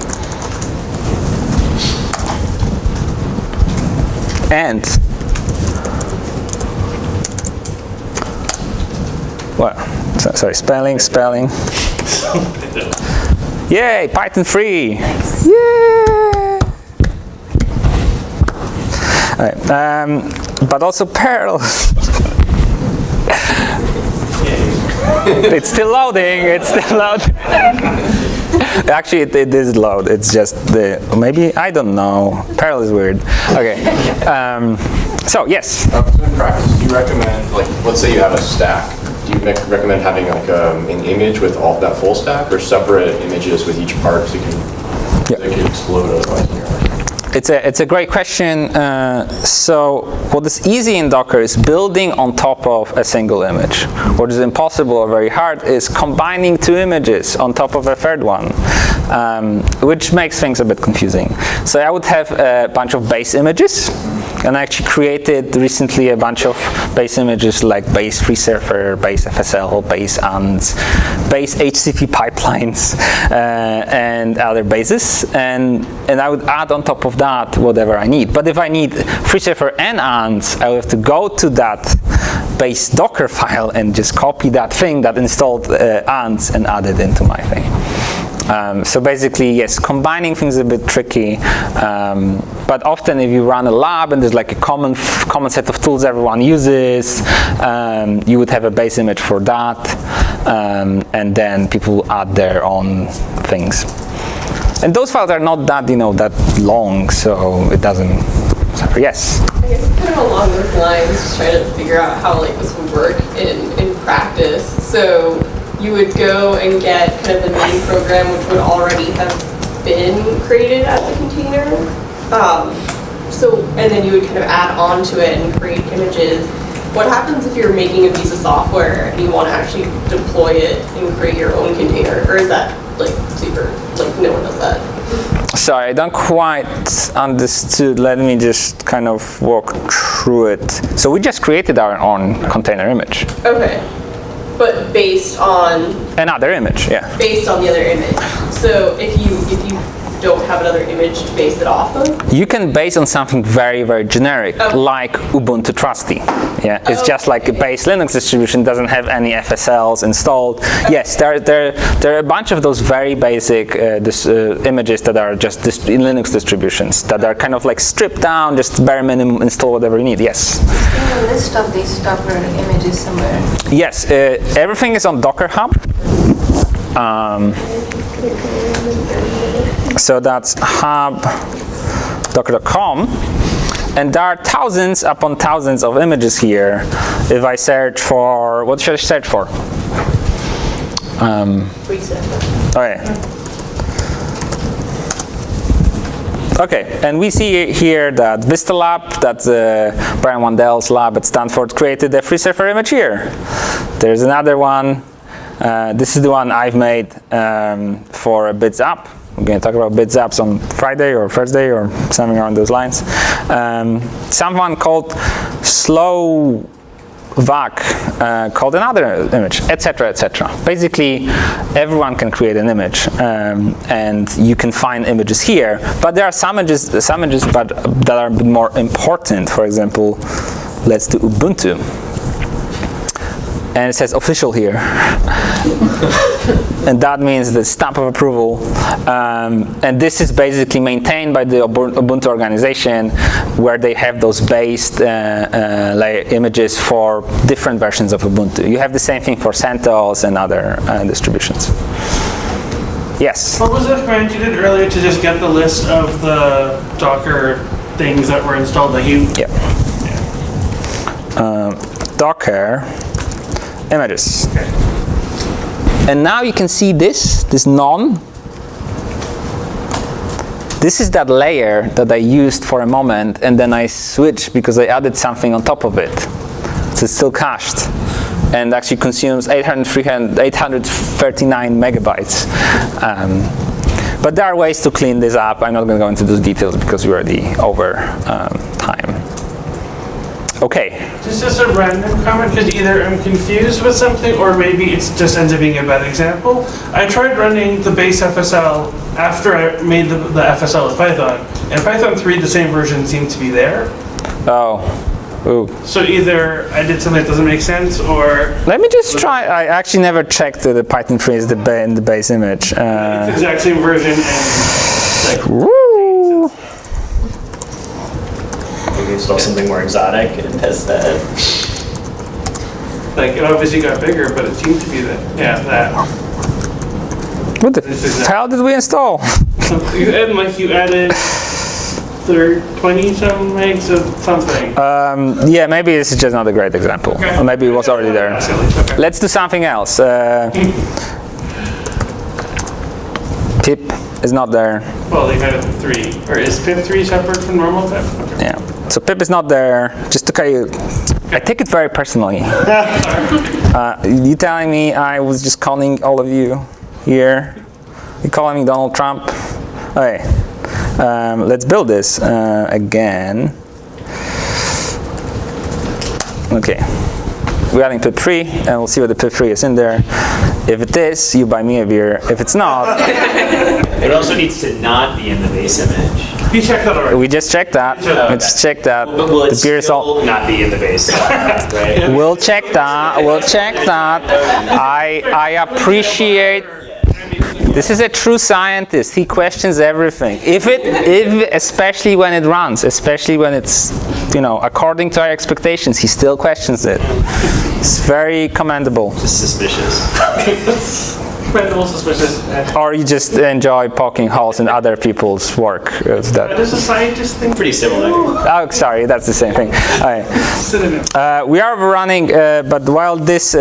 A: And what? Sorry, spelling. Yay, Python 3. Yay! All right, but also Perl. It's still loading. Actually, it is load. It's just maybe, I don't know. Perl is weird. Okay. So yes.
J: In practice, do you recommend, like, let's say you have a stack. Do you recommend having like an image with all that full stack, or separate images with each part so they can explode otherwise in your arc?
A: It's a great question. So what is easy in Docker is building on top of a single image. What is impossible or very hard is combining two images on top of a third one, which makes things a bit confusing. So I would have a bunch of base images, and I actually created recently a bunch of base images like base FreeSurfer, base FSL, base ANDs, base HCP pipelines, and other bases, and I would add on top of that whatever I need. But if I need FreeSurfer and ANDs, I will have to go to that base Docker file and just copy that thing that installed ANDs and add it into my thing. So basically, yes, combining things is a bit tricky, but often if you run a lab and there's like a common set of tools everyone uses, you would have a base image for that, and then people add their own things. And those files are not that, that long, so it doesn't. Sorry, yes.
H: I guess kind of along those lines, just trying to figure out how this would work in practice. So you would go and get kind of the main program, which would already have been created as a container. And then you would kind of add on to it and create images. What happens if you're making a piece of software and you want to actually deploy it and create your own container? Or is that super, no one does that?
A: Sorry, I don't quite understood. Let me just kind of walk through it. So we just created our own container image.
H: Okay. But based on
A: another image, yeah.
H: Based on the other image. So if you don't have another image to base it off of?
A: You can base on something very, very generic, like Ubuntu Trusty. Yeah, it's just like a base Linux distribution, doesn't have any FSLs installed. Yes, there are a bunch of those very basic images that are just in Linux distributions that are kind of like stripped down, just bare minimum, install whatever you need. Yes.
K: Can you list of these Docker images somewhere?
A: Yes, everything is on Docker Hub. So that's hub.docker.com, and there are thousands upon thousands of images here. If I search for, what should I search for? Okay, and we see here that Vista Lab, that's Brian Wandell's lab at Stanford, created a FreeSurfer image here. There's another one. This is the one I've made for a Bits app. We're going to talk about Bits apps on Friday or Thursday or something around those lines. Someone called VAC called another image, etc., etc. Basically, everyone can create an image, and you can find images here. But there are some images but that are a bit more important. For example, let's do Ubuntu. And it says official here. And that means the stamp of approval. And this is basically maintained by the Ubuntu organization, where they have those based images for different versions of Ubuntu. You have the same thing for CentOS and other distributions. Yes?
C: What was the command you did earlier to just get the list of the Docker things that were installed that you...
A: Yeah. Docker images.
C: Okay.
A: And now you can see this none. This is that layer that I used for a moment, and then I switched because I added something on top of it. So it's still cached, and actually consumes 839 megabytes. But there are ways to clean this up. I'm not going to go into those details because we're already over time. Okay.
C: Just as a random comment, because either I'm confused with something or maybe it just ends up being a bad example. I tried running the base FSL after I made the FSL with Python. And Python 3, the same version seemed to be there.
A: Oh. Ooh.
C: So either I did something that doesn't make sense, or...
A: Let me just try. I actually never checked the Python 3 is in the base image.
C: It's the exact same version and... Like,
A: woo!
D: Maybe install something more exotic and test that.
C: Like, it obviously got bigger, but it seemed to be that. Yeah, that.
A: What the hell did we install?
C: So you added 20-some megs of something.
A: Yeah, maybe this is just not a great example.
C: Okay.
A: Or maybe it was already there.
C: Okay.
A: Let's do something else. Pip is not there.
C: Well, they had it 3. Or is pip 3 separate from normal pip? Okay.
A: Yeah. So pip is not there. Just to tell you, I take it very personally. You telling me I was just calling all of you here? You calling me Donald Trump? Okay. Let's build this again. Okay. We're adding pip 3, and we'll see what the pip 3 is in there. If it is, you buy me a beer. If it's not...
D: It also needs to not be in the base image.
C: You checked that already?
A: We just checked that. We just checked that.
D: But will it
A: The beer is all...
D: still not be in the base, right?
A: We'll check that. We'll check that. I appreciate... This is a true scientist. He questions everything. Especially when it runs, especially when it's, according to our expectations, he still questions it. It's very commendable.
D: Just suspicious.
C: Commendable, suspicious.
A: Or you just enjoy poking holes in other people's work.
C: That is a scientist thing.
D: Pretty similar.
A: Oh, sorry, that's the same thing. We are running, but while this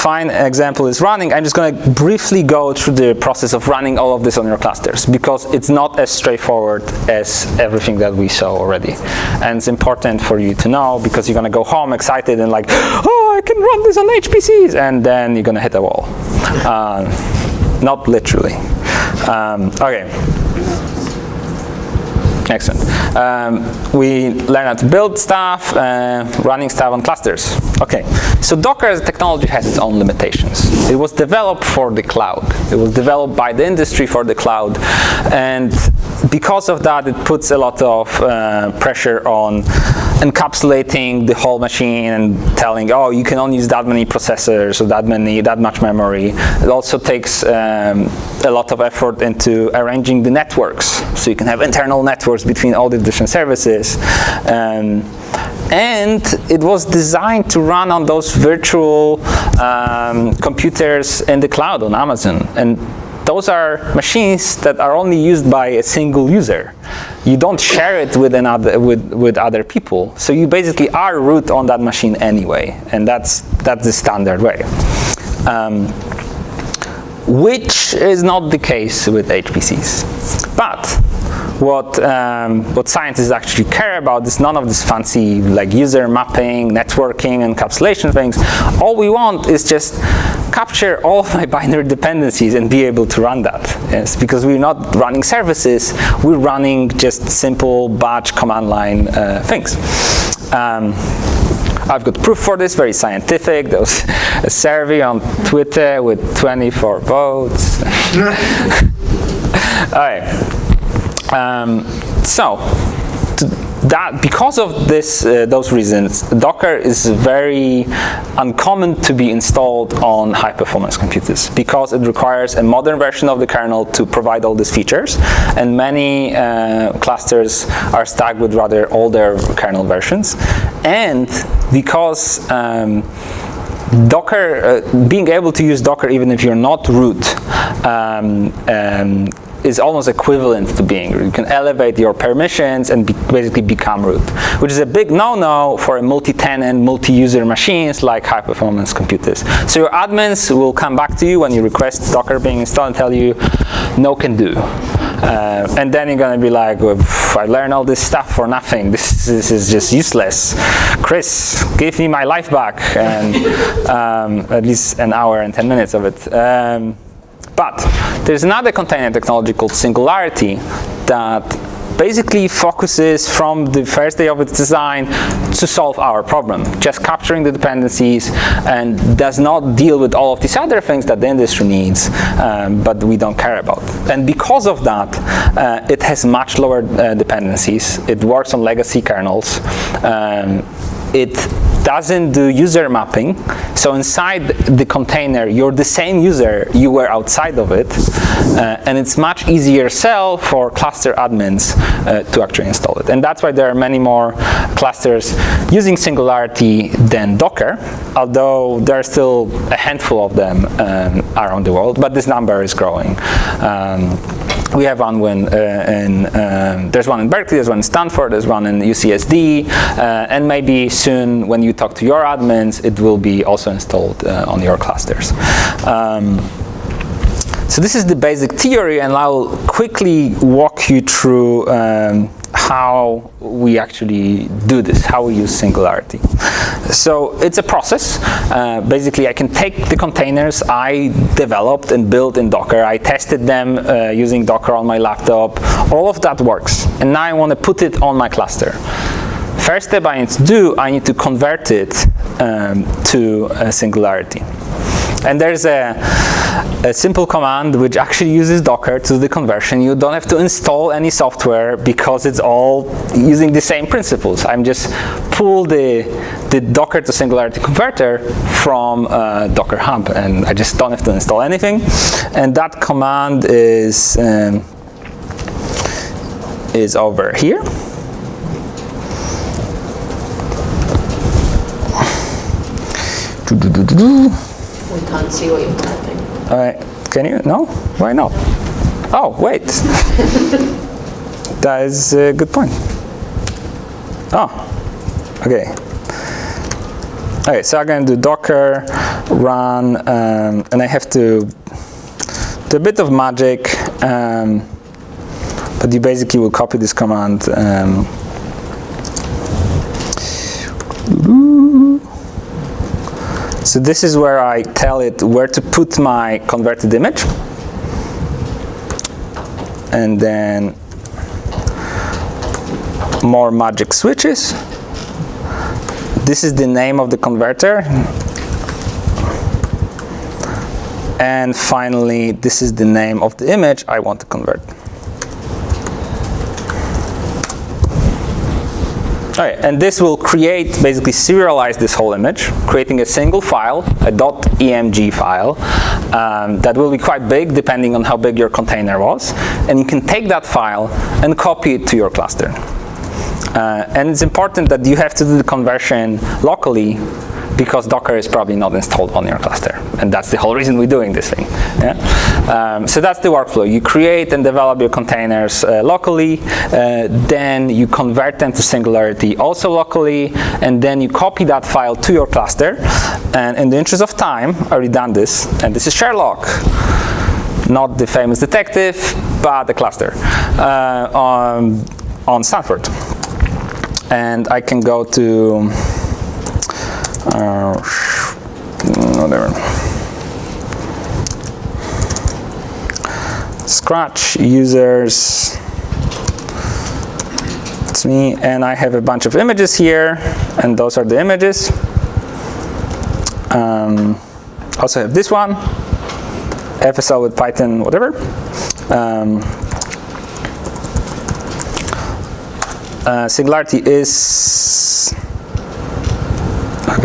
A: fine example is running, I'm just going to briefly go through the process of running all of this on your clusters, because it's not as straightforward as everything that we saw already. And it's important for you to know, because you're going to go home excited and like, oh, I can run this on HPCs, and then you're going to hit a wall. Not literally. Okay. Excellent. We learned how to build stuff, running stuff on clusters. Okay, so Docker as a technology has its own limitations. It was developed for the cloud. It was developed by the industry for the cloud. And because of that, it puts a lot of pressure on encapsulating the whole machine and telling, oh, you can only use that many processors or that much memory. It also takes a lot of effort into arranging the networks. So you can have internal networks between all the different services. And it was designed to run on those virtual computers in the cloud on Amazon. And those are machines that are only used by a single user. You don't share it with other people. So you basically are root on that machine anyway. And that's the standard way. Which is not the case with HPCs. But what scientists actually care about is none of this fancy like user mapping, networking, encapsulation things. All we want is just capture all of my binary dependencies and be able to run that. Yes, because we're not running services, we're running just simple batch command line things. I've got proof for this, very scientific. There was a survey on Twitter with 24 votes. All right. Because of those reasons, Docker is very uncommon to be installed on high-performance computers because it requires a modern version of the kernel to provide all these features, and many clusters are stuck with rather older kernel versions. And because Docker, being able to use Docker even if you're not root, is almost equivalent to being root. You can elevate your permissions and basically become root, which is a big no-no for multi-tenant, multi-user machines like high-performance computers. So your admins will come back to you when you request Docker being installed and tell you, no can do. And then you're going to be like, well, I learned all this stuff for nothing. This is just useless. Chris, give me my life back. And at least an hour and 10 minutes of it. But there's another container technology called Singularity that basically focuses from the first day of its design to solve our problem, just capturing the dependencies, and does not deal with all of these other things that the industry needs, but we don't care about. And because of that, it has much lower dependencies. It works on legacy kernels. It doesn't do user mapping, so inside the container you're the same user you were outside of it, and it's much easier sell for cluster admins to actually install it. And that's why there are many more clusters using Singularity than Docker, although there are still a handful of them around the world, but this number is growing. We have one there's one in Berkeley, there's one in Stanford, there's one in UCSD, and maybe soon when you talk to your admins, it will be also installed on your clusters. So this is the basic theory, and I'll quickly walk you through how we actually do this, how we use Singularity. So it's a process. Basically, I can take the containers I developed and built in Docker. I tested them using Docker on my laptop. All of that works. And now I want to put it on my cluster. First step I need to do, I need to convert it to Singularity. And there's a simple command which actually uses Docker to do the conversion. You don't have to install any software because it's all using the same principles. I'm just pull the Docker to Singularity converter from Docker Hub, and I just don't have to install anything. And that command is over here.
I: We can't see what you're typing.
A: Can you? No? Why not? Oh, wait. That is a good point. Oh, okay. Okay, so I'm going to do Docker run, and I have to do a bit of magic, but you basically will copy this command. So this is where I tell it where to put my converted image. And then more magic switches. This is the name of the converter. And finally, this is the name of the image I want to convert. Okay, and this will basically serialize this whole image, creating a single file, a .emg file, that will be quite big depending on how big your container was. And you can take that file and copy it to your cluster. And it's important that you have to do the conversion locally, because Docker is probably not installed on your cluster. And that's the whole reason we're doing this thing. Yeah? So that's the workflow. You create and develop your containers locally, then you convert them to Singularity also locally, and then you copy that file to your cluster. And in the interest of time, I already done this, and this is Sherlock. Not the famous detective, but the cluster on Stanford. And I can go to whatever. Scratch users It's me, and I have a bunch of images here, and those are the images. Also have this one, FSL with Python, whatever. Singularity is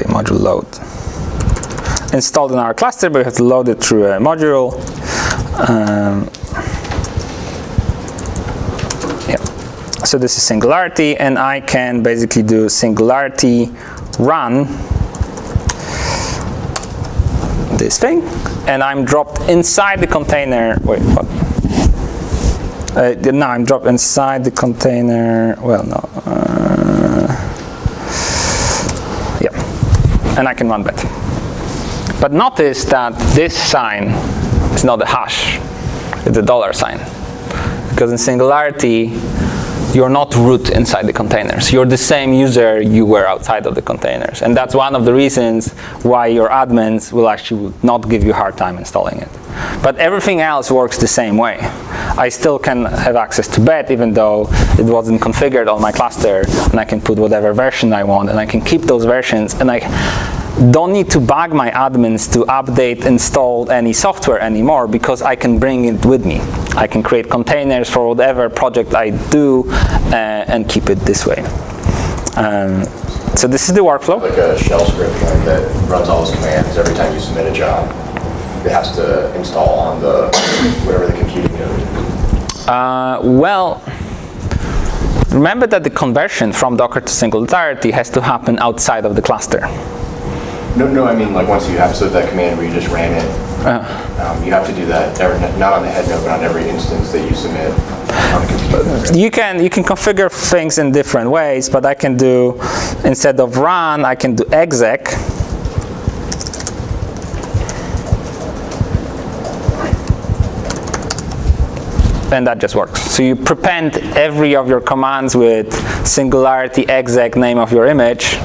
A: module load. Installed in our cluster, but we have to load it through a module. So this is Singularity, and I can basically do Singularity run this thing, and I'm dropped inside the container. Wait, what? Now I'm dropped inside the container. Well, no. And I can run that. But notice that this sign is not a hash, it's a $sign. Because in Singularity, you're not root inside the containers. You're the same user you were outside of the containers. And that's one of the reasons why your admins will actually not give you a hard time installing it. But everything else works the same way. I still can have access to bet even though it wasn't configured on my cluster, and I can put whatever version I want, and I can keep those versions, and I don't need to bug my admins to update, install any software anymore, because I can bring it with me. I can create containers for whatever project I do and keep it this way. So this is the workflow.
J: Like a shell script that runs all those commands every time you submit a job. It has to install on the whatever the computing node is.
A: Well, remember that the conversion from Docker to Singularity has to happen outside of the cluster.
J: No, I mean like once you have that command where you just ran it, you have to do that not on the head node, but on every instance that you submit on the computer.
A: You can configure things in different ways, but I can do, instead of run, I can do exec. And that just works. So you prepend every of your commands with Singularity exec name of your image,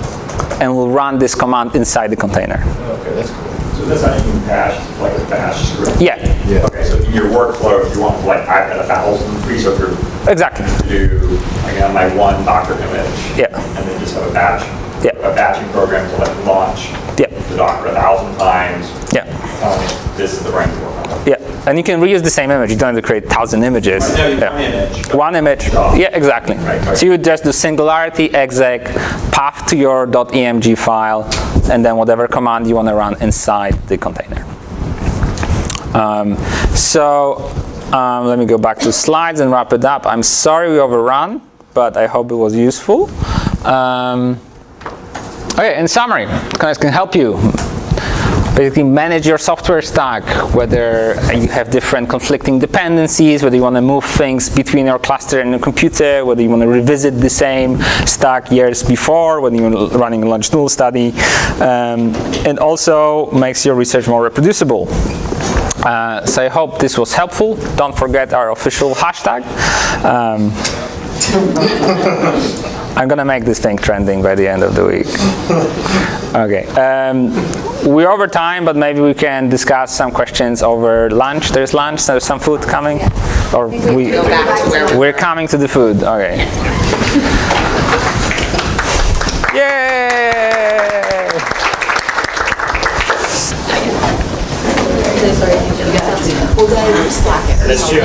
A: and we'll run this command inside the container.
J: Okay, that's cool.
L: So that's how you can bash, like a bash script?
A: Yeah.
L: Okay, so in your workflow, if you want, like, I've got 1,000 free, so if you're
A: exactly.
L: do, I got my one Docker image,
A: yeah,
L: and then just have a batch,
A: yeah,
L: a batching program to like launch
A: the
L: Docker 1,000 times.
A: Yeah.
L: This is the right work on.
A: Yeah, and you can reuse the same image. You don't have to create 1,000 images.
L: Right, no, one image.
A: One image.
L: Oh.
A: Yeah, exactly.
L: Right.
A: So you would just do Singularity exec, path to your .emg file, and then whatever command you want to run inside the container. Let me go back to slides and wrap it up. I'm sorry we overrun, but I hope it was useful. Okay, in summary, I can help you basically manage your software stack, whether you have different conflicting dependencies, whether you want to move things between your cluster and your computer, whether you want to revisit the same stack years before, whether you're running a longitudinal study, and also makes your research more reproducible. So I hope this was helpful. Don't forget our official hashtag. I'm gonna make this thing trending by the end of the week. Okay, we're over time, but maybe we can discuss some questions over lunch. There's lunch, there's some food coming, or we're coming to the food. Okay. Yay!
F: Sorry, you guys have to. Well, then I Slack it.
L: That's true.